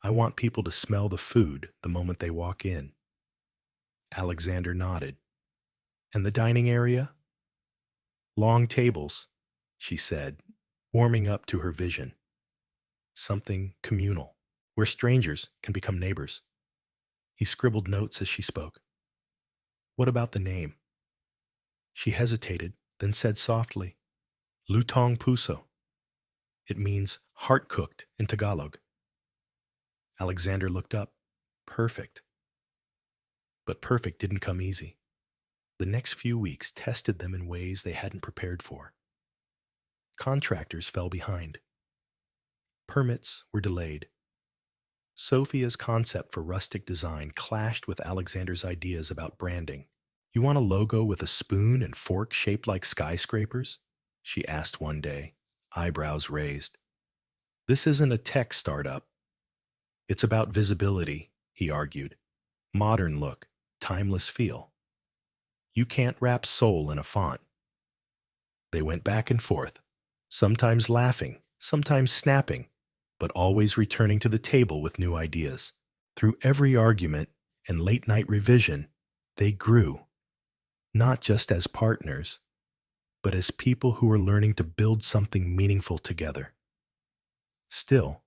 I want people to smell the food the moment they walk in." Alexander nodded. "And the dining area?" "Long tables," she said, warming up to her vision. "Something communal, where strangers can become neighbors." He scribbled notes as she spoke. "What about the name?" She hesitated, then said softly, "Lutong Puso." It means heart cooked in Tagalog. Alexander looked up. Perfect. But perfect didn't come easy. The next few weeks tested them in ways they hadn't prepared for. Contractors fell behind. Permits were delayed. Sofia's concept for rustic design clashed with Alexander's ideas about branding. "You want a logo with a spoon and fork shaped like skyscrapers?" she asked one day, eyebrows raised. "This isn't a tech startup. It's about visibility," he argued. "Modern look, timeless feel. You can't wrap soul in a font." They went back and forth, sometimes laughing, sometimes snapping, but always returning to the table with new ideas. Through every argument and late-night revision, they grew, not just as partners, but as people who were learning to build something meaningful together. Still,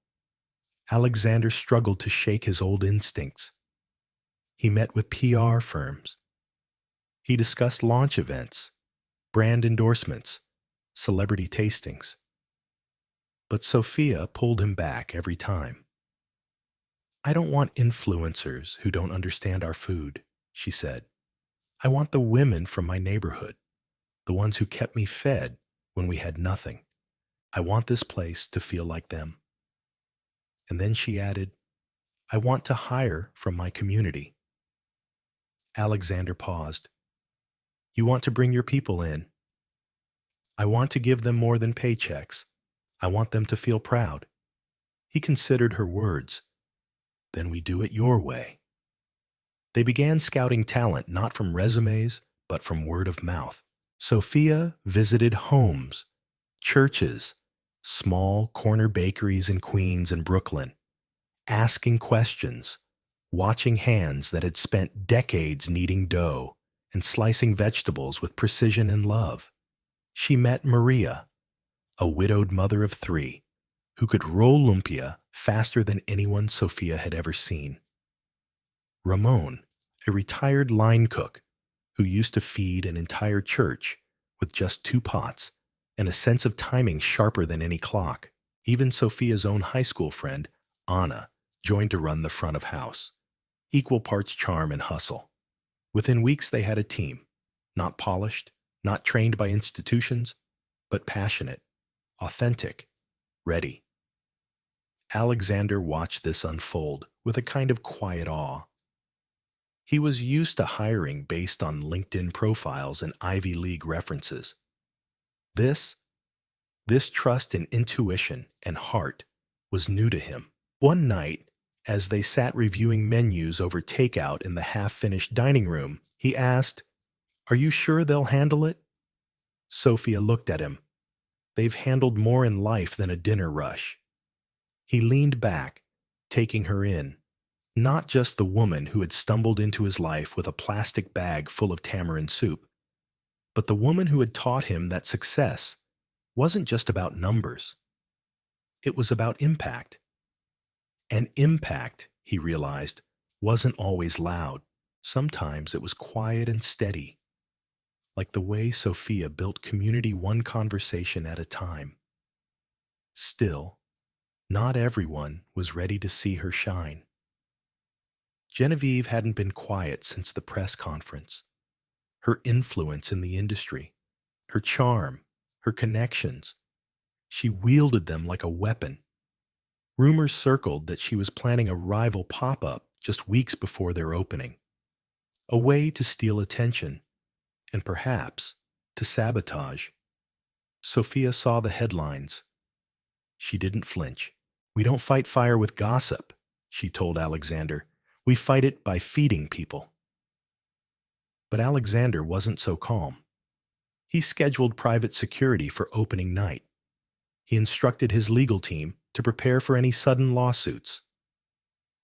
Alexander struggled to shake his old instincts. He met with PR firms. He discussed launch events, brand endorsements, celebrity tastings. But Sofia pulled him back every time. I don't want influencers who don't understand our food, she said. I want the women from my neighborhood, the ones who kept me fed when we had nothing. I want this place to feel like them. And then she added, I want to hire from my community. Alexander paused. You want to bring your people in? I want to give them more than paychecks. I want them to feel proud. He considered her words. Then we do it your way. They began scouting talent not from resumes, but from word of mouth. Sofia visited homes, churches, small corner bakeries in Queens and Brooklyn, asking questions, watching hands that had spent decades kneading dough and slicing vegetables with precision and love. She met Maria, a widowed mother of 3, who could roll lumpia faster than anyone Sofia had ever seen. Ramon, a retired line cook who used to feed an entire church with just 2 pots and a sense of timing sharper than any clock. Even Sofia's own high school friend, Anna, joined to run the front of house. Equal parts charm and hustle. Within weeks they had a team, not polished, not trained by institutions, but passionate, authentic, ready. Alexander watched this unfold with a kind of quiet awe. He was used to hiring based on LinkedIn profiles and Ivy League references. This trust in intuition and heart was new to him. One night, as they sat reviewing menus over takeout in the half-finished dining room, he asked, Are you sure they'll handle it? Sofia looked at him. They've handled more in life than a dinner rush. He leaned back, taking her in, not just the woman who had stumbled into his life with a plastic bag full of tamarind soup, but the woman who had taught him that success wasn't just about numbers. It was about impact. And impact, he realized, wasn't always loud. Sometimes it was quiet and steady, like the way Sofia built community one conversation at a time. Still, not everyone was ready to see her shine. Genevieve hadn't been quiet since the press conference. Her influence in the industry, her charm, her connections, she wielded them like a weapon. Rumors circled that she was planning a rival pop-up just weeks before their opening, a way to steal attention and perhaps to sabotage. Sofia saw the headlines. She didn't flinch. We don't fight fire with gossip, she told Alexander. We fight it by feeding people. But Alexander wasn't so calm. He scheduled private security for opening night. He instructed his legal team to prepare for any sudden lawsuits.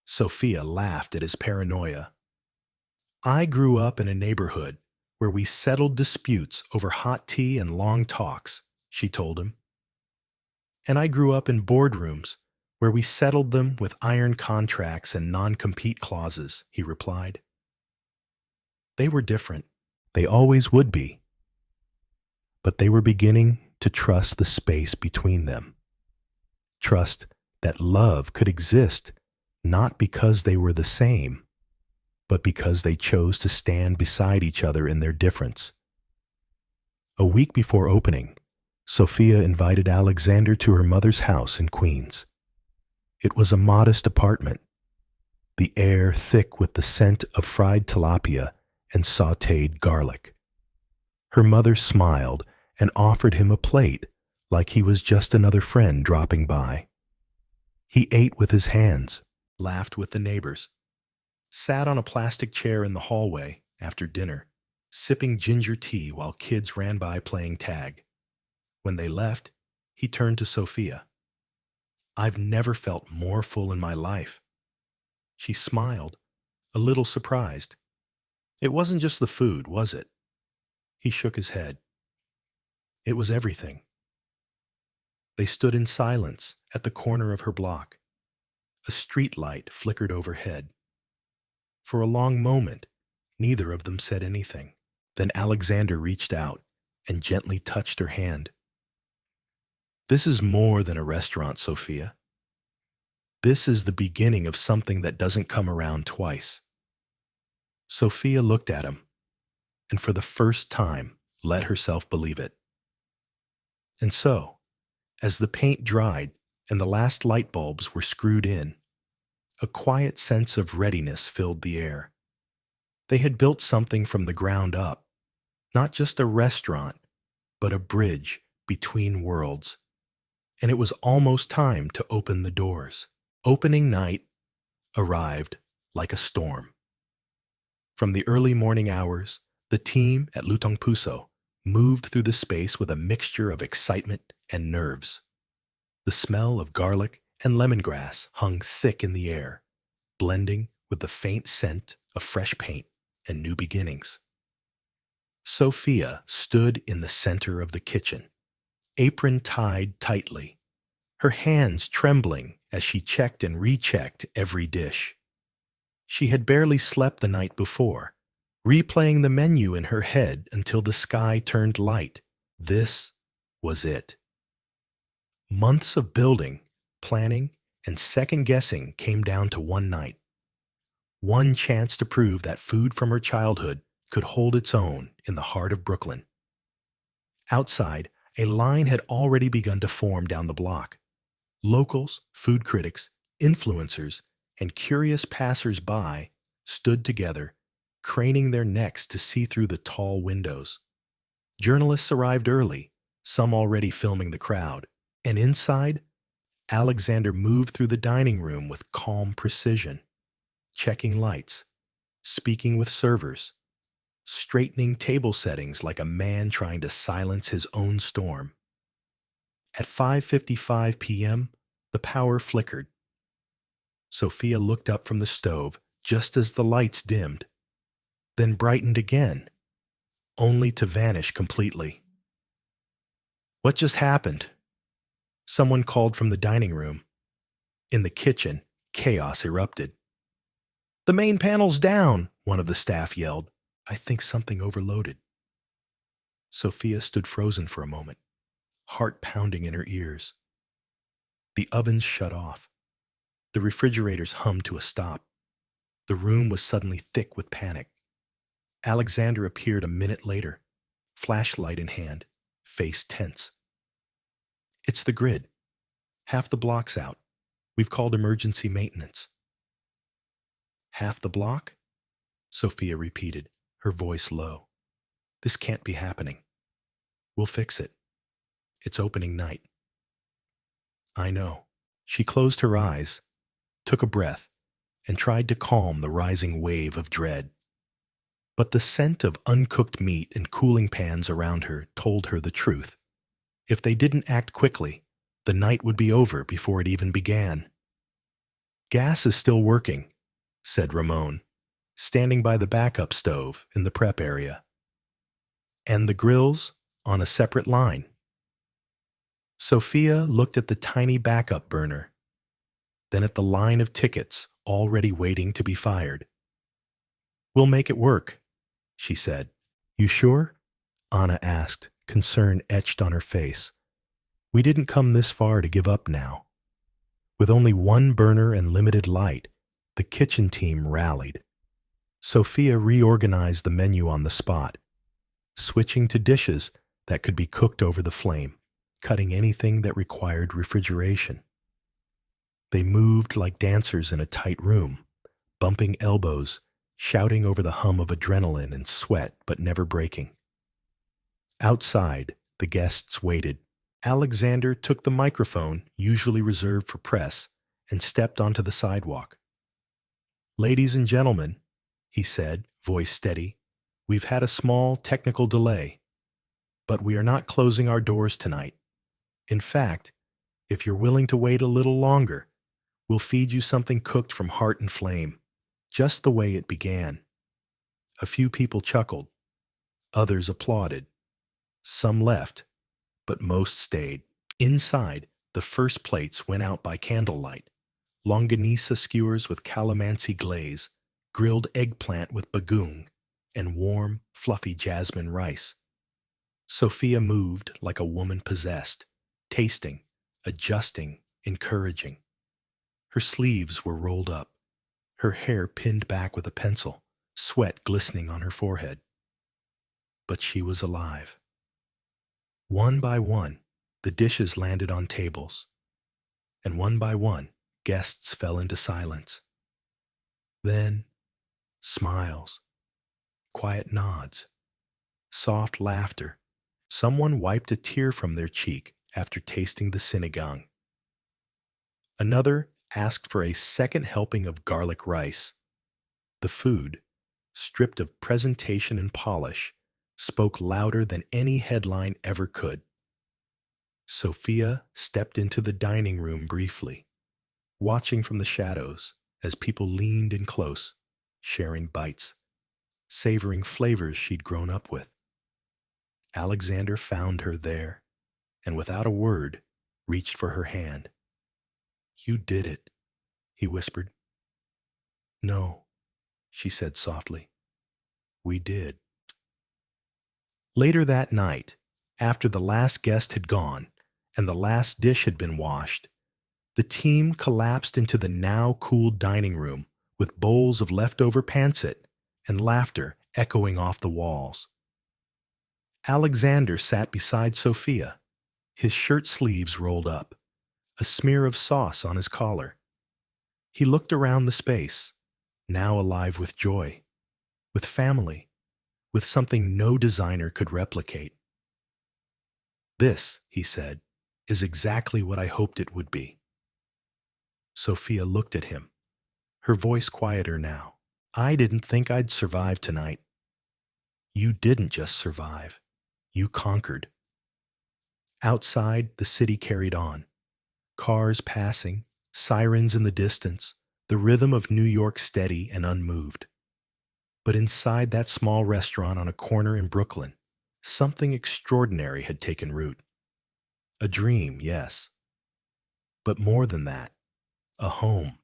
Sofia laughed at his paranoia. I grew up in a neighborhood where we settled disputes over hot tea and long talks, she told him. And I grew up in boardrooms where we settled them with iron contracts and non-compete clauses, he replied. They were different. They always would be. But they were beginning to trust the space between them. Trust that love could exist not because they were the same, but because they chose to stand beside each other in their difference. A week before opening, Sofia invited Alexander to her mother's house in Queens. It was a modest apartment, the air thick with the scent of fried tilapia and sautéed garlic. Her mother smiled and offered him a plate like he was just another friend dropping by. He ate with his hands, laughed with the neighbors, sat on a plastic chair in the hallway after dinner, sipping ginger tea while kids ran by playing tag. When they left, he turned to Sofia. I've never felt more full in my life. She smiled, a little surprised. It wasn't just the food, was it? He shook his head. It was everything. They stood in silence at the corner of her block. A street light flickered overhead. For a long moment, neither of them said anything. Then Alexander reached out and gently touched her hand. This is more than a restaurant, Sofia. This is the beginning of something that doesn't come around twice. Sofia looked at him, and for the first time let herself believe it. And so, as the paint dried and the last light bulbs were screwed in, a quiet sense of readiness filled the air. They had built something from the ground up, not just a restaurant, but a bridge between worlds. And it was almost time to open the doors. Opening night arrived like a storm. From the early morning hours, the team at Lutong Puso moved through the space with a mixture of excitement and nerves. The smell of garlic and lemongrass hung thick in the air, blending with the faint scent of fresh paint and new beginnings. Sofia stood in the center of the kitchen, apron tied tightly, her hands trembling as she checked and rechecked every dish. She had barely slept the night before, replaying the menu in her head until the sky turned light. This was it. Months of building, planning, and second-guessing came down to one night. One chance to prove that food from her childhood could hold its own in the heart of Brooklyn. Outside, a line had already begun to form down the block. Locals, food critics, influencers, and curious passers-by stood together, craning their necks to see through the tall windows. Journalists arrived early, some already filming the crowd, and inside, Alexander moved through the dining room with calm precision, checking lights, speaking with servers, straightening table settings like a man trying to silence his own storm. At 5:55 p.m., the power flickered. Sofia looked up from the stove just as the lights dimmed, then brightened again, only to vanish completely. What just happened? Someone called from the dining room. In the kitchen, chaos erupted. "The main panel's down," one of the staff yelled. "I think something overloaded." Sofia stood frozen for a moment, heart pounding in her ears. The ovens shut off. The refrigerators hummed to a stop. The room was suddenly thick with panic. Alexander appeared a minute later, flashlight in hand, face tense. "It's the grid. Half the block's out. We've called emergency maintenance." "Half the block?" Sofia repeated, her voice low. "This can't be happening. We'll fix it. It's opening night." "I know." She closed her eyes, took a breath, and tried to calm the rising wave of dread. But the scent of uncooked meat and cooling pans around her told her the truth. If they didn't act quickly, the night would be over before it even began. "Gas is still working," said Ramon, standing by the backup stove in the prep area. "And the grill's on a separate line." Sofia looked at the tiny backup burner, then at the line of tickets already waiting to be fired. "We'll make it work," she said. "You sure?" Anna asked, concern etched on her face. "We didn't come this far to give up now." With only one burner and limited light, the kitchen team rallied. Sofia reorganized the menu on the spot, switching to dishes that could be cooked over the flame, cutting anything that required refrigeration. They moved like dancers in a tight room, bumping elbows, shouting over the hum of adrenaline and sweat, but never breaking. Outside, the guests waited. Alexander took the microphone, usually reserved for press, and stepped onto the sidewalk. "Ladies and gentlemen," he said, voice steady, "we've had a small technical delay, but we are not closing our doors tonight. In fact, if you're willing to wait a little longer, we'll feed you something cooked from heart and flame, just the way it began." A few people chuckled. Others applauded. Some left, but most stayed. Inside, the first plates went out by candlelight. Longanisa skewers with calamansi glaze, grilled eggplant with bagoong, and warm, fluffy jasmine rice. Sofia moved like a woman possessed, tasting, adjusting, encouraging. Her sleeves were rolled up, her hair pinned back with a pencil, sweat glistening on her forehead. But she was alive. One by one, the dishes landed on tables, and one by one, guests fell into silence. Then, smiles, quiet nods, soft laughter. Someone wiped a tear from their cheek after tasting the sinigang. Another asked for a second helping of garlic rice. The food, stripped of presentation and polish, spoke louder than any headline ever could. Sofia stepped into the dining room briefly, watching from the shadows as people leaned in close, sharing bites, savoring flavors she'd grown up with. Alexander found her there, and without a word, reached for her hand. "You did it," he whispered. "No," she said softly. "We did." Later that night, after the last guest had gone and the last dish had been washed, the team collapsed into the now cool dining room with bowls of leftover pancit and laughter echoing off the walls. Alexander sat beside Sofia, his shirt sleeves rolled up, a smear of sauce on his collar. He looked around the space, now alive with joy, with family, with something no designer could replicate. "This," he said, "is exactly what I hoped it would be." Sofia looked at him, her voice quieter now. "I didn't think I'd survive tonight." "You didn't just survive. You conquered." Outside, the city carried on. Cars passing, sirens in the distance, the rhythm of New York steady and unmoved. But inside that small restaurant on a corner in Brooklyn, something extraordinary had taken root. A dream, yes. But more than that, a home.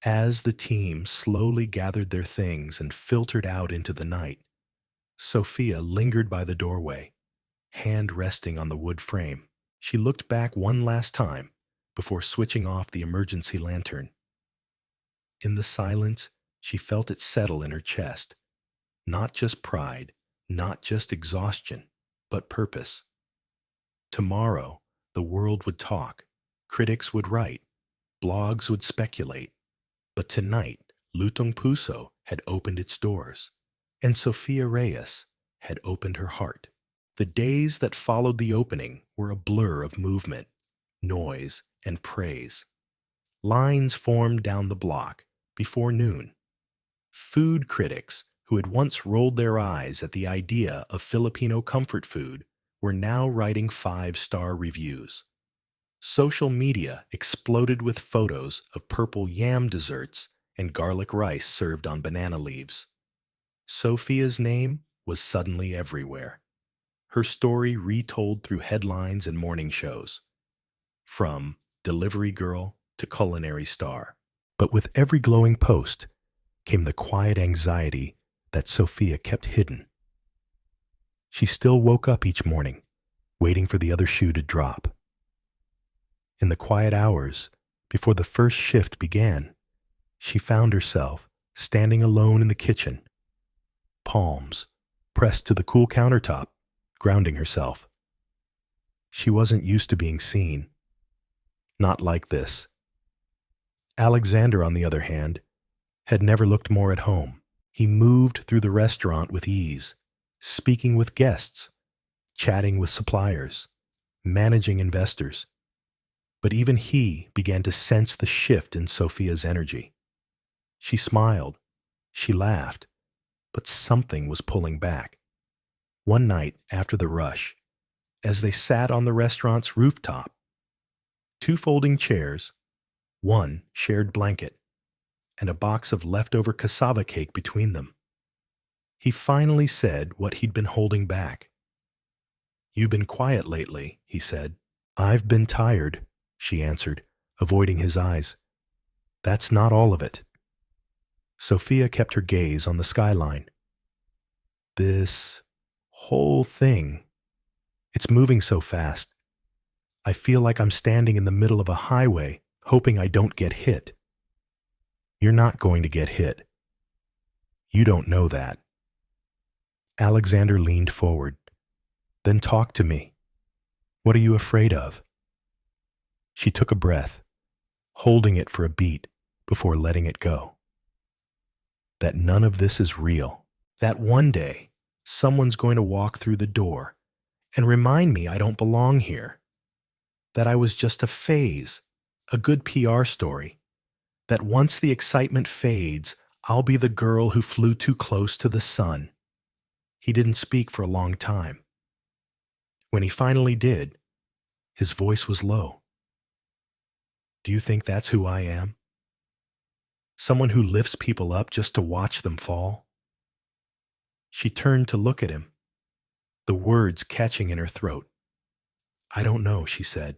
As the team slowly gathered their things and filtered out into the night, Sofia lingered by the doorway, hand resting on the wood frame. She looked back one last time before switching off the emergency lantern. In the silence, she felt it settle in her chest. Not just pride, not just exhaustion, but purpose. Tomorrow, the world would talk, critics would write, blogs would speculate. But tonight, Lutong Puso had opened its doors, and Sofia Reyes had opened her heart. The days that followed the opening were a blur of movement, noise, and praise. Lines formed down the block before noon. Food critics who had once rolled their eyes at the idea of Filipino comfort food were now writing 5-star reviews. Social media exploded with photos of purple yam desserts and garlic rice served on banana leaves. Sofia's name was suddenly everywhere. Her story retold through headlines and morning shows. From delivery girl to culinary star. But with every glowing post came the quiet anxiety that Sofia kept hidden. She still woke up each morning, waiting for the other shoe to drop. In the quiet hours, before the first shift began, she found herself standing alone in the kitchen, palms pressed to the cool countertop, grounding herself. She wasn't used to being seen. Not like this. Alexander, on the other hand, had never looked more at home. He moved through the restaurant with ease, speaking with guests, chatting with suppliers, managing investors. But even he began to sense the shift in Sofia's energy. She smiled, she laughed, but something was pulling back. One night after the rush, as they sat on the restaurant's rooftop, 2 folding chairs, 1 shared blanket, and a box of leftover cassava cake between them, he finally said what he'd been holding back. "You've been quiet lately," he said. "I've been tired," she answered, avoiding his eyes. "That's not all of it." Sofia kept her gaze on the skyline. "This whole thing, it's moving so fast. I feel like I'm standing in the middle of a highway hoping I don't get hit. You're not going to get hit. You don't know that. Alexander leaned forward. Then talk to me. What are you afraid of? She took a breath, holding it for a beat before letting it go. That none of this is real. That one day, someone's going to walk through the door and remind me I don't belong here. That I was just a phase, a good PR story. That once the excitement fades, I'll be the girl who flew too close to the sun. He didn't speak for a long time. When he finally did, his voice was low. Do you think that's who I am? Someone who lifts people up just to watch them fall? She turned to look at him, the words catching in her throat. I don't know, she said.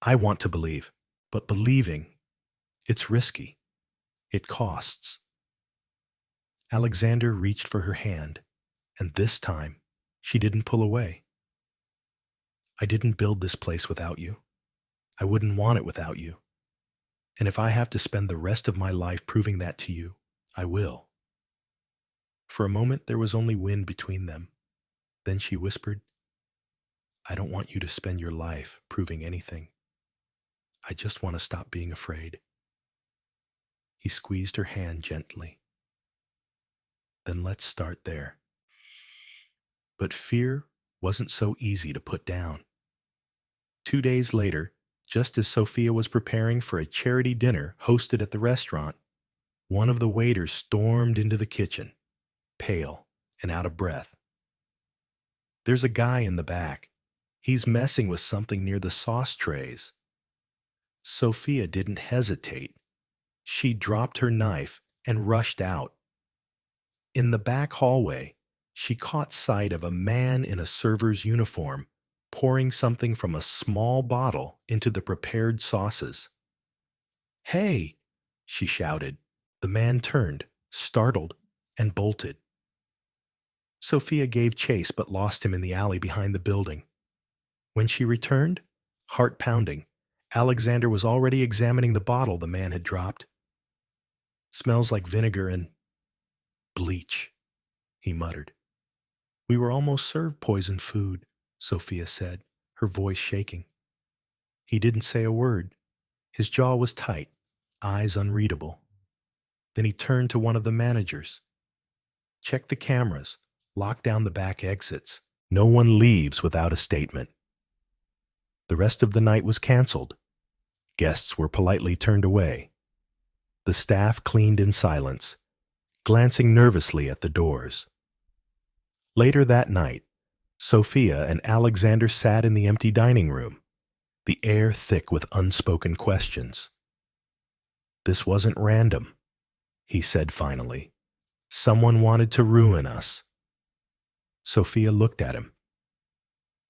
I want to believe, but believing, it's risky. It costs. Alexander reached for her hand, and this time, she didn't pull away. I didn't build this place without you. I wouldn't want it without you. And if I have to spend the rest of my life proving that to you, I will. For a moment, there was only wind between them. Then she whispered, I don't want you to spend your life proving anything. I just want to stop being afraid. He squeezed her hand gently. Then let's start there. But fear wasn't so easy to put down. 2 days later, just as Sofia was preparing for a charity dinner hosted at the restaurant, one of the waiters stormed into the kitchen, pale and out of breath. There's a guy in the back. He's messing with something near the sauce trays. Sofia didn't hesitate. She dropped her knife and rushed out. In the back hallway, she caught sight of a man in a server's uniform pouring something from a small bottle into the prepared sauces. Hey, she shouted. The man turned, startled, and bolted. Sofia gave chase but lost him in the alley behind the building. When she returned, heart pounding, Alexander was already examining the bottle the man had dropped. Smells like vinegar and bleach, he muttered. We were almost served poisoned food, Sofia said, her voice shaking. He didn't say a word. His jaw was tight, eyes unreadable. Then he turned to one of the managers. Check the cameras, lock down the back exits. No one leaves without a statement. The rest of the night was canceled. Guests were politely turned away. The staff cleaned in silence, glancing nervously at the doors. Later that night, Sofia and Alexander sat in the empty dining room, the air thick with unspoken questions. This wasn't random, he said finally. Someone wanted to ruin us. Sofia looked at him.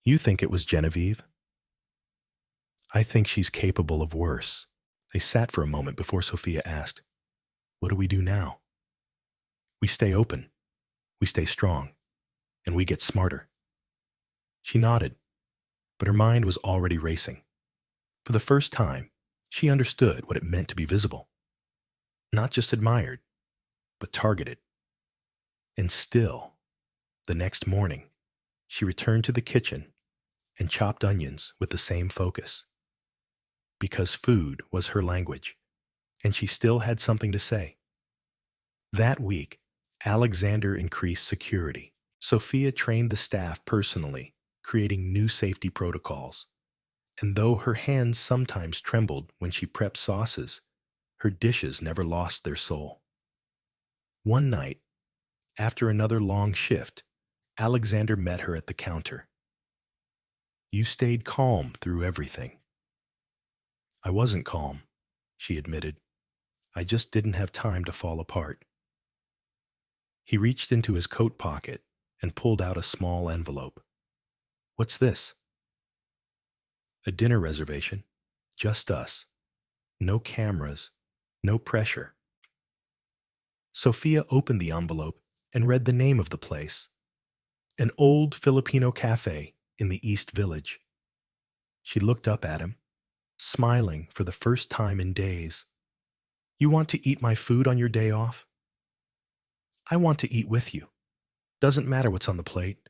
You think it was Genevieve? I think she's capable of worse. They sat for a moment before Sofia asked, What do we do now? We stay open. We stay strong. And we get smarter. She nodded, but her mind was already racing. For the first time, she understood what it meant to be visible. Not just admired, but targeted. And still, the next morning, she returned to the kitchen and chopped onions with the same focus. Because food was her language, and she still had something to say. That week, Alexander increased security. Sofia trained the staff personally, creating new safety protocols. And though her hands sometimes trembled when she prepped sauces, her dishes never lost their soul. One night, after another long shift, Alexander met her at the counter. You stayed calm through everything. I wasn't calm, she admitted. I just didn't have time to fall apart. He reached into his coat pocket and pulled out a small envelope. What's this? A dinner reservation. Just us. No cameras. No pressure. Sofia opened the envelope and read the name of the place. An old Filipino cafe in the East Village. She looked up at him. smiling for the first time in days. You want to eat my food on your day off? I want to eat with you. Doesn't matter what's on the plate.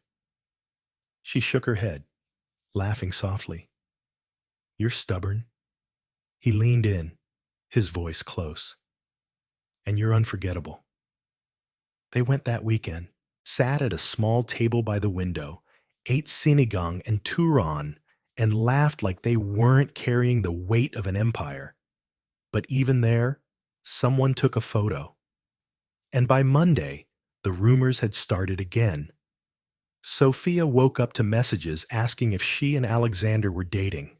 She shook her head, laughing softly. You're stubborn. He leaned in, his voice close. And you're unforgettable. They went that weekend, sat at a small table by the window, ate sinigang and turon, and laughed like they weren't carrying the weight of an empire. But even there, someone took a photo. And by Monday, the rumors had started again. Sofia woke up to messages asking if she and Alexander were dating,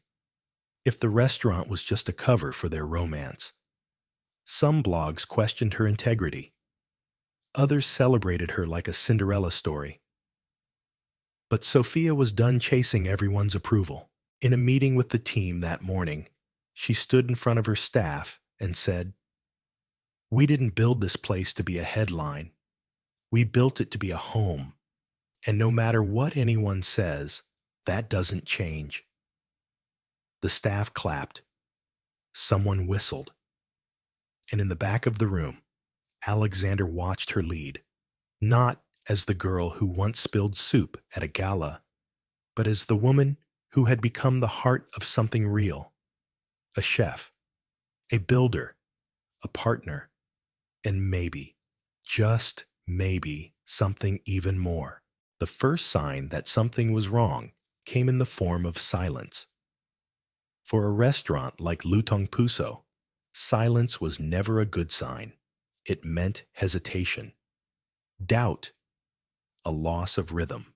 if the restaurant was just a cover for their romance. Some blogs questioned her integrity. Others celebrated her like a Cinderella story. But Sofia was done chasing everyone's approval. In a meeting with the team that morning, she stood in front of her staff and said, "We didn't build this place to be a headline. We built it to be a home. And no matter what anyone says, that doesn't change." The staff clapped. Someone whistled. And in the back of the room, Alexander watched her lead, not as the girl who once spilled soup at a gala, but as the woman who had become the heart of something real, a chef, a builder, a partner, and maybe, just maybe, something even more. The first sign that something was wrong came in the form of silence. For a restaurant like Lutong Puso, silence was never a good sign. It meant hesitation, doubt, a loss of rhythm.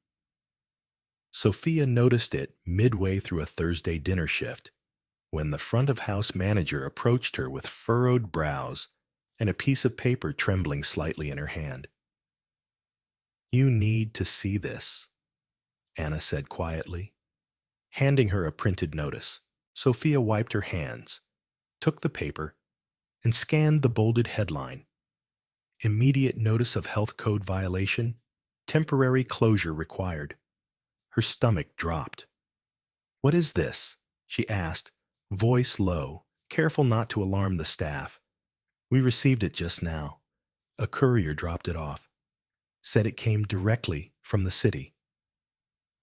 Sofia noticed it midway through a Thursday dinner shift, when the front-of-house manager approached her with furrowed brows and a piece of paper trembling slightly in her hand. "You need to see this," Anna said quietly, handing her a printed notice. Sofia wiped her hands, took the paper, and scanned the bolded headline. Immediate notice of health code violation, temporary closure required. Her stomach dropped. "What is this?" she asked, voice low, careful not to alarm the staff. "We received it just now. A courier dropped it off. Said it came directly from the city."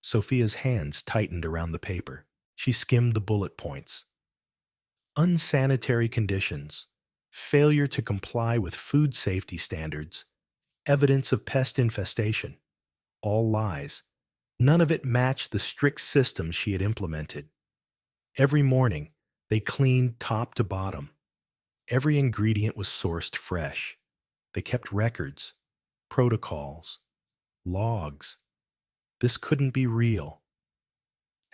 Sofia's hands tightened around the paper. She skimmed the bullet points. Unsanitary conditions, failure to comply with food safety standards, evidence of pest infestation. All lies. None of it matched the strict system she had implemented. Every morning, they cleaned top to bottom. Every ingredient was sourced fresh. They kept records, protocols, logs. This couldn't be real.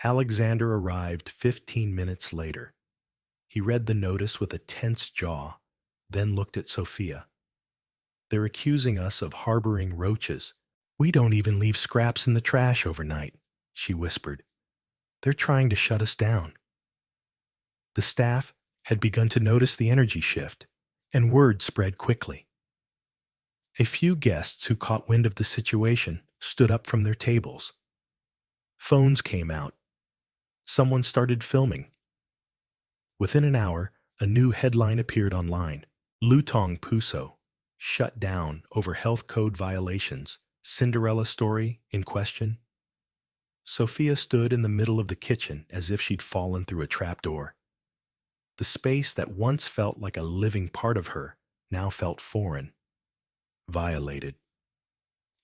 Alexander arrived 15 minutes later. He read the notice with a tense jaw, then looked at Sofia. "They're accusing us of harboring roaches. We don't even leave scraps in the trash overnight," she whispered. "They're trying to shut us down." The staff had begun to notice the energy shift, and word spread quickly. A few guests who caught wind of the situation stood up from their tables. Phones came out. Someone started filming. Within an hour, a new headline appeared online. Lutong Puso, shut down over health code violations. Cinderella story in question. Sofia stood in the middle of the kitchen as if she'd fallen through a trapdoor. The space that once felt like a living part of her now felt foreign, violated.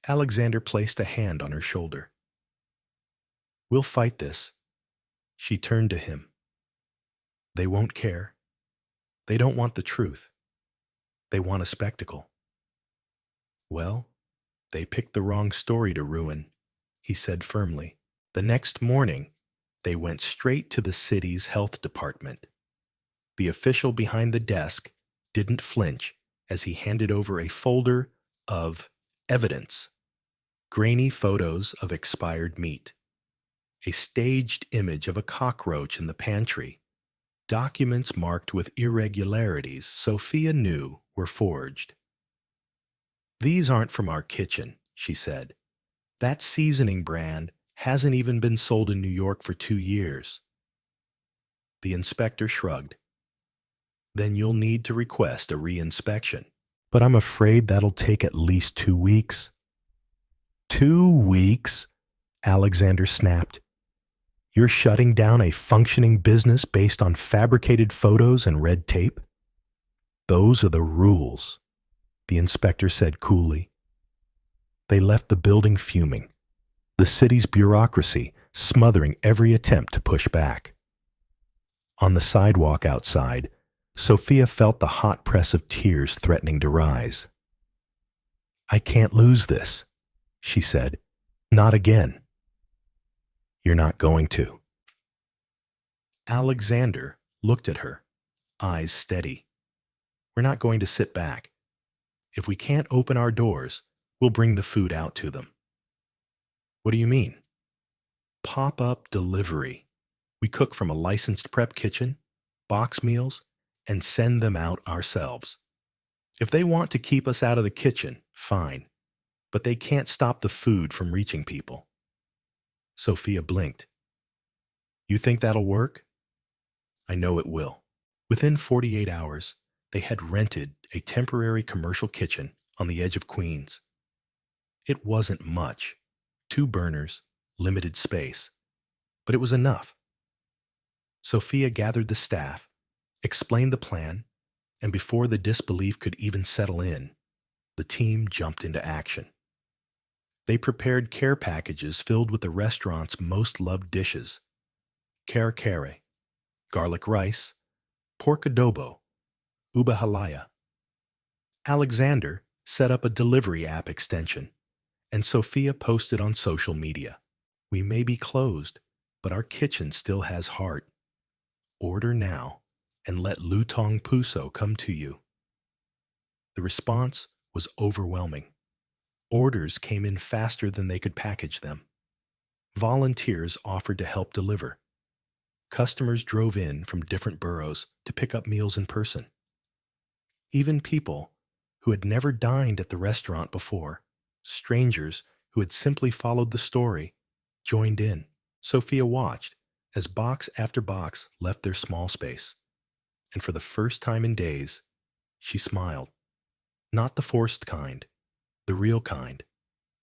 Alexander placed a hand on her shoulder. "We'll fight this." She turned to him. "They won't care. They don't want the truth. They want a spectacle." "Well, they picked the wrong story to ruin," he said firmly. The next morning, they went straight to the city's health department. The official behind the desk didn't flinch as he handed over a folder of evidence, grainy photos of expired meat, a staged image of a cockroach in the pantry, documents marked with irregularities Sofia knew were forged. "These aren't from our kitchen," she said. "That seasoning brand hasn't even been sold in New York for 2 years." The inspector shrugged. Then you'll need to request a re-inspection. But I'm afraid that'll take at least 2 weeks. 2 weeks? Alexander snapped. You're shutting down a functioning business based on fabricated photos and red tape? Those are the rules, the inspector said coolly. They left the building fuming, the city's bureaucracy smothering every attempt to push back. On the sidewalk outside, Sofia felt the hot press of tears threatening to rise. I can't lose this, she said. Not again. You're not going to. Alexander looked at her, eyes steady. We're not going to sit back. If we can't open our doors, we'll bring the food out to them. What do you mean? Pop-up delivery. We cook from a licensed prep kitchen, box meals, and send them out ourselves. If they want to keep us out of the kitchen, fine, but they can't stop the food from reaching people. Sofia blinked. You think that'll work? I know it will. Within 48 hours, they had rented a temporary commercial kitchen on the edge of Queens. It wasn't much, 2 burners, limited space, but it was enough. Sofia gathered the staff, explained the plan, and before the disbelief could even settle in, the team jumped into action. They prepared care packages filled with the restaurant's most loved dishes: kare kare, garlic rice, pork adobo, uba halaya. Alexander set up a delivery app extension, and Sofia posted on social media. We may be closed, but our kitchen still has heart. Order now and let Lutong Puso come to you. The response was overwhelming. Orders came in faster than they could package them. Volunteers offered to help deliver. Customers drove in from different boroughs to pick up meals in person. Even people who had never dined at the restaurant before, strangers who had simply followed the story, joined in. Sofia watched as box after box left their small space, and for the first time in days, she smiled. Not the forced kind, the real kind,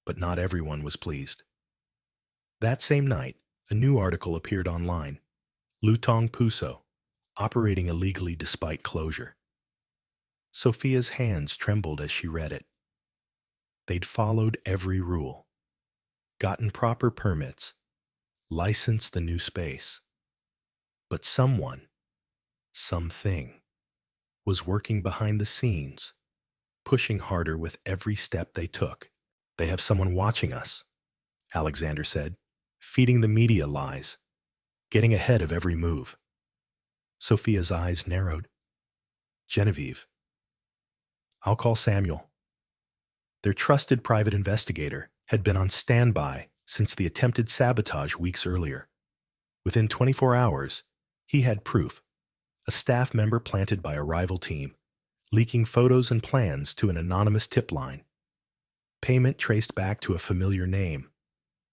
but not everyone was pleased. That same night, a new article appeared online. Lutong Puso, operating illegally despite closure. Sofia's hands trembled as she read it. They'd followed every rule, gotten proper permits, licensed the new space. But someone, something, was working behind the scenes, pushing harder with every step they took. They have someone watching us, Alexander said, feeding the media lies, getting ahead of every move. Sofia's eyes narrowed. Genevieve. I'll call Samuel. Their trusted private investigator had been on standby since the attempted sabotage weeks earlier. Within 24 hours, he had proof: a staff member planted by a rival team, leaking photos and plans to an anonymous tip line. Payment traced back to a familiar name,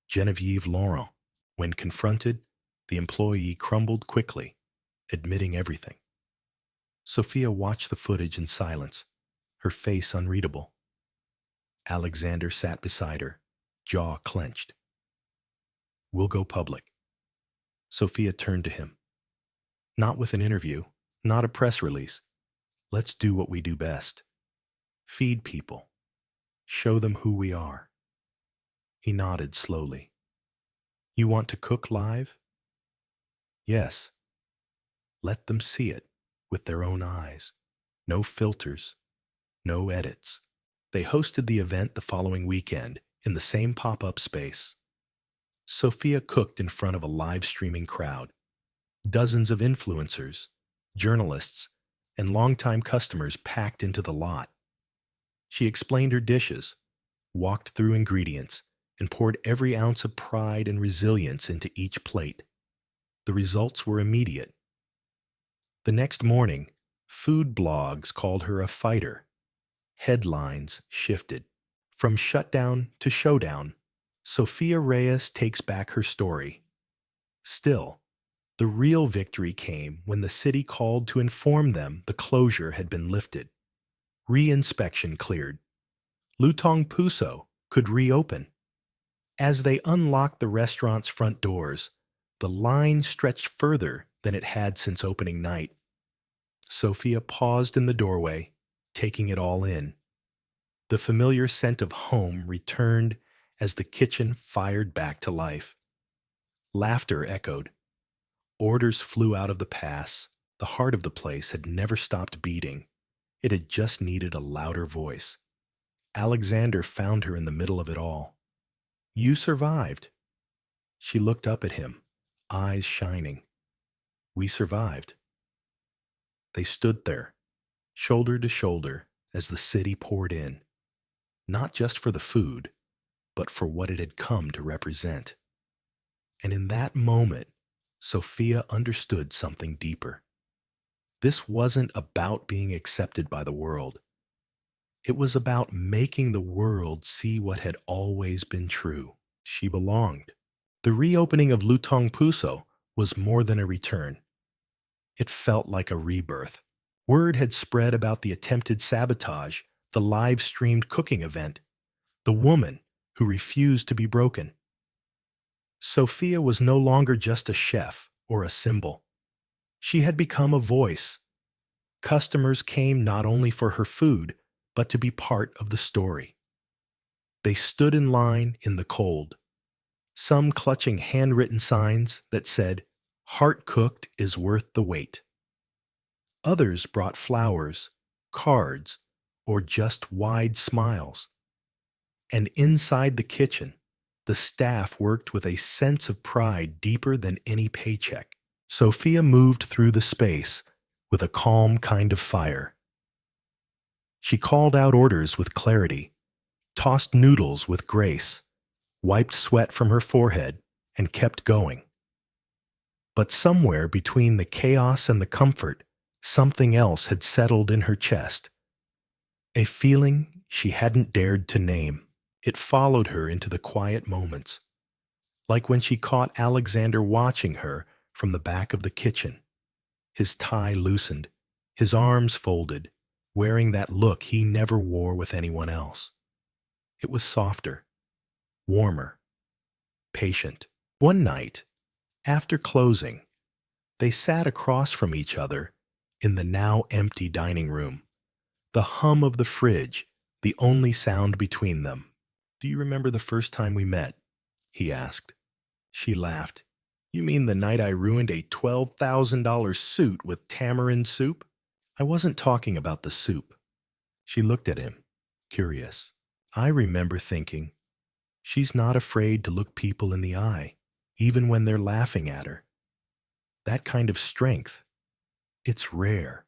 Genevieve Laurent. When confronted, the employee crumbled quickly, admitting everything. Sofia watched the footage in silence, her face unreadable. Alexander sat beside her, jaw clenched. We'll go public. Sofia turned to him. Not with an interview, not a press release. Let's do what we do best. Feed people. Show them who we are. He nodded slowly. You want to cook live? Yes. Let them see it with their own eyes. No filters, no edits. They hosted the event the following weekend in the same pop-up space. Sofia cooked in front of a live streaming crowd. Dozens of influencers, journalists, and longtime customers packed into the lot. She explained her dishes, walked through ingredients, and poured every ounce of pride and resilience into each plate. The results were immediate. The next morning, food blogs called her a fighter. Headlines shifted. From shutdown to showdown, Sofia Reyes takes back her story. Still, The real victory came when the city called to inform them the closure had been lifted. Re-inspection cleared. Lutong Puso could reopen. As they unlocked the restaurant's front doors, the line stretched further than it had since opening night. Sofia paused in the doorway, taking it all in. The familiar scent of home returned as the kitchen fired back to life. Laughter echoed. Orders flew out of the pass. The heart of the place had never stopped beating. It had just needed a louder voice. Alexander found her in the middle of it all. "You survived." She looked up at him, eyes shining. "We survived." They stood there, shoulder to shoulder, as the city poured in, not just for the food, but for what it had come to represent. And in that moment, Sofia understood something deeper. This wasn't about being accepted by the world. It was about making the world see what had always been true. She belonged. The reopening of Lutong Puso was more than a return. It felt like a rebirth. Word had spread about the attempted sabotage, the live-streamed cooking event, the woman who refused to be broken. Sofia was no longer just a chef or a symbol. She had become a voice. Customers came not only for her food, but to be part of the story. They stood in line in the cold, some clutching handwritten signs that said, "Heart cooked is worth the wait." Others brought flowers, cards, or just wide smiles. And inside the kitchen, the staff worked with a sense of pride deeper than any paycheck. Sofia moved through the space with a calm kind of fire. She called out orders with clarity, tossed noodles with grace, wiped sweat from her forehead, and kept going. But somewhere between the chaos and the comfort, something else had settled in her chest. A feeling she hadn't dared to name. It followed her into the quiet moments, like when she caught Alexander watching her from the back of the kitchen. His tie loosened, his arms folded, wearing that look he never wore with anyone else. It was softer, warmer, patient. One night, after closing, they sat across from each other in the now empty dining room, the hum of the fridge the only sound between them. "Do you remember the first time we met?" he asked. She laughed. "You mean the night I ruined a $12,000 suit with tamarind soup?" "I wasn't talking about the soup." She looked at him, curious. "I remember thinking, she's not afraid to look people in the eye, even when they're laughing at her. That kind of strength, it's rare."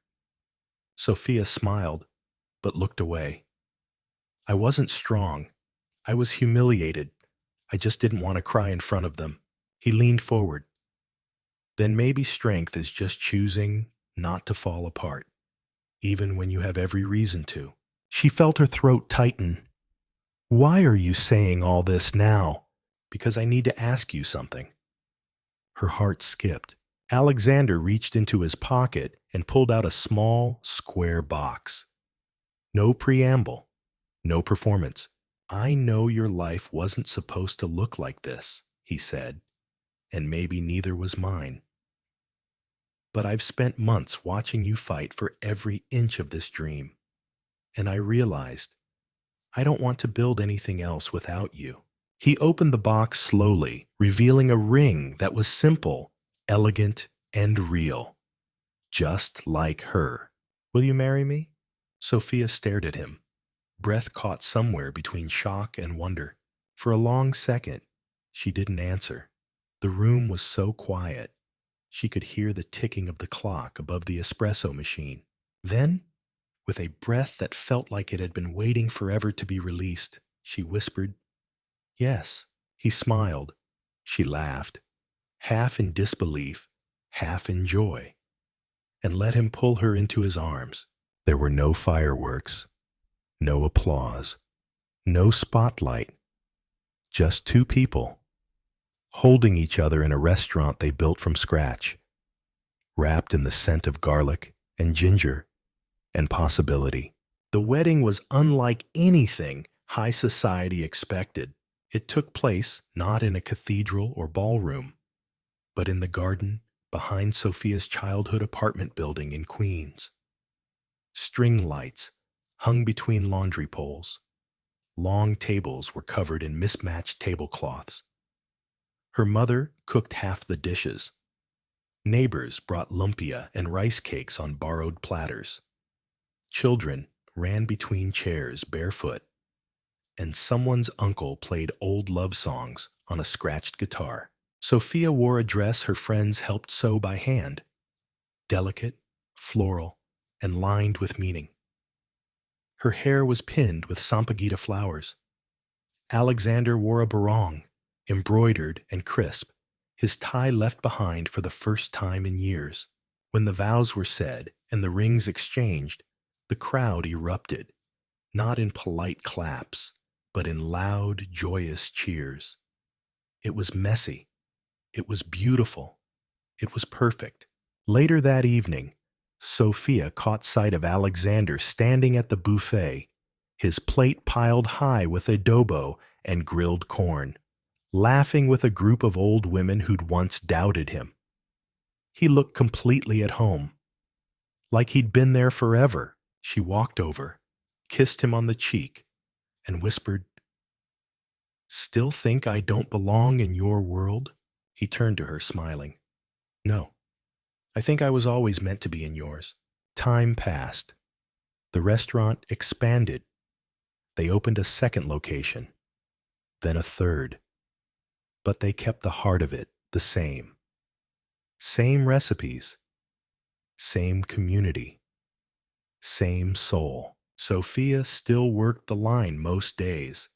Sofia smiled, but looked away. "I wasn't strong. I was humiliated. I just didn't want to cry in front of them." He leaned forward. "Then maybe strength is just choosing not to fall apart, even when you have every reason to." She felt her throat tighten. "Why are you saying all this now?" "Because I need to ask you something." Her heart skipped. Alexander reached into his pocket and pulled out a small, square box. No preamble, no performance. "I know your life wasn't supposed to look like this," he said, "and maybe neither was mine. But I've spent months watching you fight for every inch of this dream, and I realized I don't want to build anything else without you." He opened the box slowly, revealing a ring that was simple, elegant, and real, just like her. "Will you marry me?" Sofia stared at him, breath caught somewhere between shock and wonder. For a long second, she didn't answer. The room was so quiet, she could hear the ticking of the clock above the espresso machine. Then, with a breath that felt like it had been waiting forever to be released, she whispered, "Yes." He smiled. She laughed, half in disbelief, half in joy, and let him pull her into his arms. There were no fireworks, no applause, no spotlight, just two people, holding each other in a restaurant they built from scratch. wrapped in the scent of garlic and ginger and possibility. The wedding was unlike anything high society expected. It took place not in a cathedral or ballroom, but in the garden behind Sofia's childhood apartment building in Queens. String lights hung between laundry poles. Long tables were covered in mismatched tablecloths. Her mother cooked half the dishes. Neighbors brought lumpia and rice cakes on borrowed platters. Children ran between chairs barefoot, and someone's uncle played old love songs on a scratched guitar. Sofia wore a dress her friends helped sew by hand, delicate, floral, and lined with meaning. Her hair was pinned with sampaguita flowers. Alexander wore a barong, embroidered and crisp, his tie left behind for the first time in years. When the vows were said and the rings exchanged, the crowd erupted, not in polite claps, but in loud, joyous cheers. It was messy. It was beautiful. It was perfect. Later that evening, Sofia caught sight of Alexander standing at the buffet, his plate piled high with adobo and grilled corn, laughing with a group of old women who'd once doubted him. He looked completely at home, like he'd been there forever. She walked over, kissed him on the cheek, and whispered, "Still think I don't belong in your world?" He turned to her, smiling. "No, I think I was always meant to be in yours." Time passed. The restaurant expanded. They opened a second location, then a third. But they kept the heart of it the same. Same recipes, same community, same soul. Sofia still worked the line most days.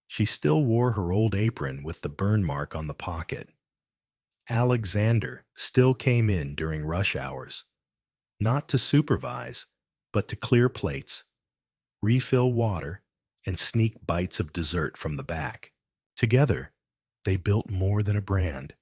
She still wore her old apron with the burn mark on the pocket. Alexander still came in during rush hours, not to supervise, but to clear plates, refill water, and sneak bites of dessert from the back. Together, they built more than a brand.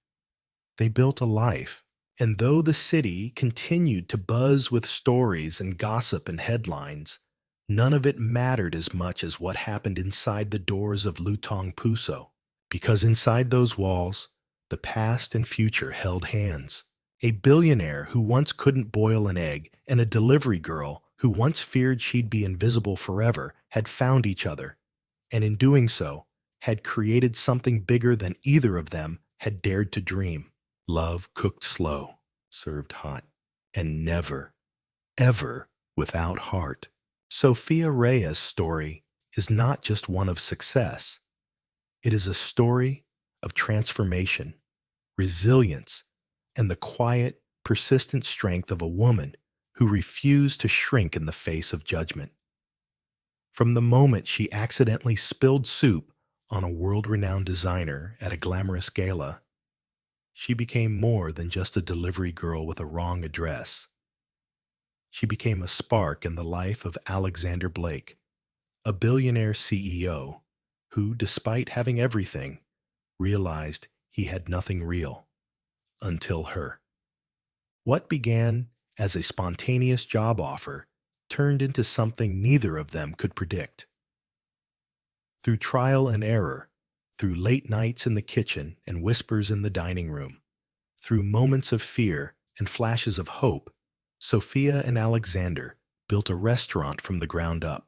They built a life. And though the city continued to buzz with stories and gossip and headlines, none of it mattered as much as what happened inside the doors of Lutong Puso. Because inside those walls, the past and future held hands. A billionaire who once couldn't boil an egg and a delivery girl who once feared she'd be invisible forever had found each other, and in doing so, had created something bigger than either of them had dared to dream. Love cooked slow, served hot, and never, ever without heart. Sofia Reyes' story is not just one of success. It is a story of transformation, resilience, and the quiet, persistent strength of a woman who refused to shrink in the face of judgment. From the moment she accidentally spilled soup on a world-renowned designer at a glamorous gala, she became more than just a delivery girl with a wrong address. She became a spark in the life of Alexander Blake, a billionaire CEO who, despite having everything, realized he had nothing real until her. What began as a spontaneous job offer turned into something neither of them could predict. Through trial and error, through late nights in the kitchen and whispers in the dining room, through moments of fear and flashes of hope, Sofia and Alexander built a restaurant from the ground up,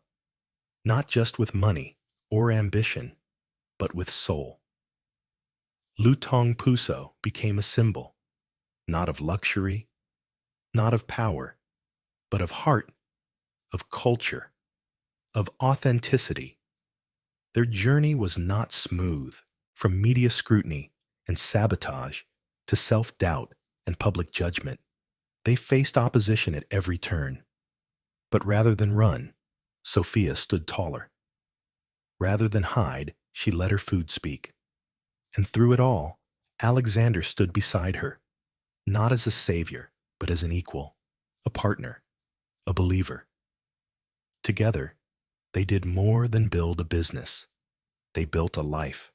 not just with money or ambition, but with soul. Lutong Puso became a symbol, not of luxury, not of power, but of heart, of culture, of authenticity. Their journey was not smooth, from media scrutiny and sabotage to self-doubt and public judgment. They faced opposition at every turn. But rather than run, Sofia stood taller. Rather than hide, she let her food speak. And through it all, Alexander stood beside her, not as a savior, but as an equal, a partner, a believer. Together, they did more than build a business. They built a life.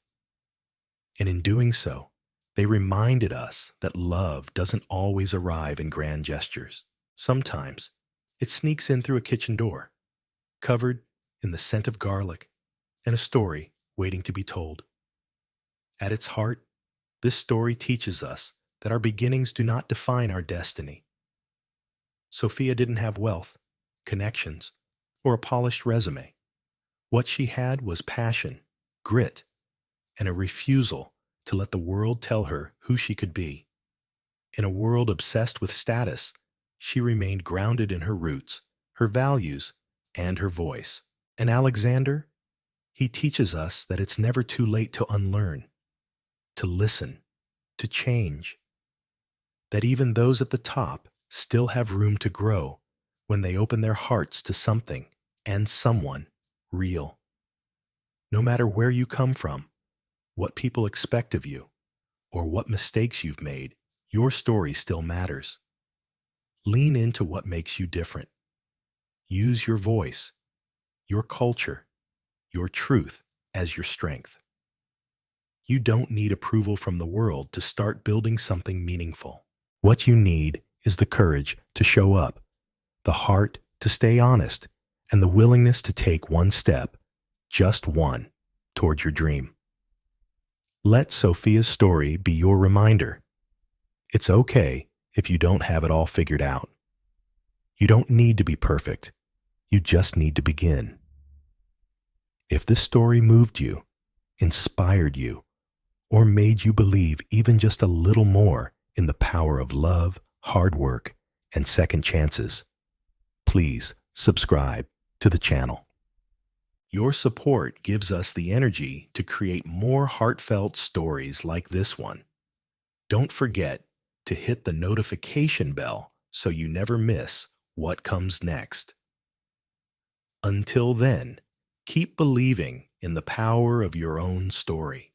And in doing so, They reminded us that love doesn't always arrive in grand gestures. Sometimes it sneaks in through a kitchen door, covered in the scent of garlic and a story waiting to be told. At its heart, this story teaches us that our beginnings do not define our destiny. Sophia didn't have wealth, connections, or a polished resume. What she had was passion, grit, and a refusal to let the world tell her who she could be. In a world obsessed with status, she remained grounded in her roots, her values, and her voice. And Alexander, he teaches us that it's never too late to unlearn, to listen, to change. That even those at the top still have room to grow when they open their hearts to something and someone real. No matter where you come from, what people expect of you, or what mistakes you've made, your story still matters. Lean into what makes you different. Use your voice, your culture, your truth as your strength. You don't need approval from the world to start building something meaningful. What you need is the courage to show up, the heart to stay honest, and the willingness to take one step, just one, toward your dream. Let Sophia's story be your reminder. It's okay if you don't have it all figured out. You don't need to be perfect. You just need to begin. If this story moved you, inspired you, or made you believe even just a little more in the power of love, hard work, and second chances, please subscribe to the channel. Your support gives us the energy to create more heartfelt stories like this one. Don't forget to hit the notification bell so you never miss what comes next. Until then, keep believing in the power of your own story.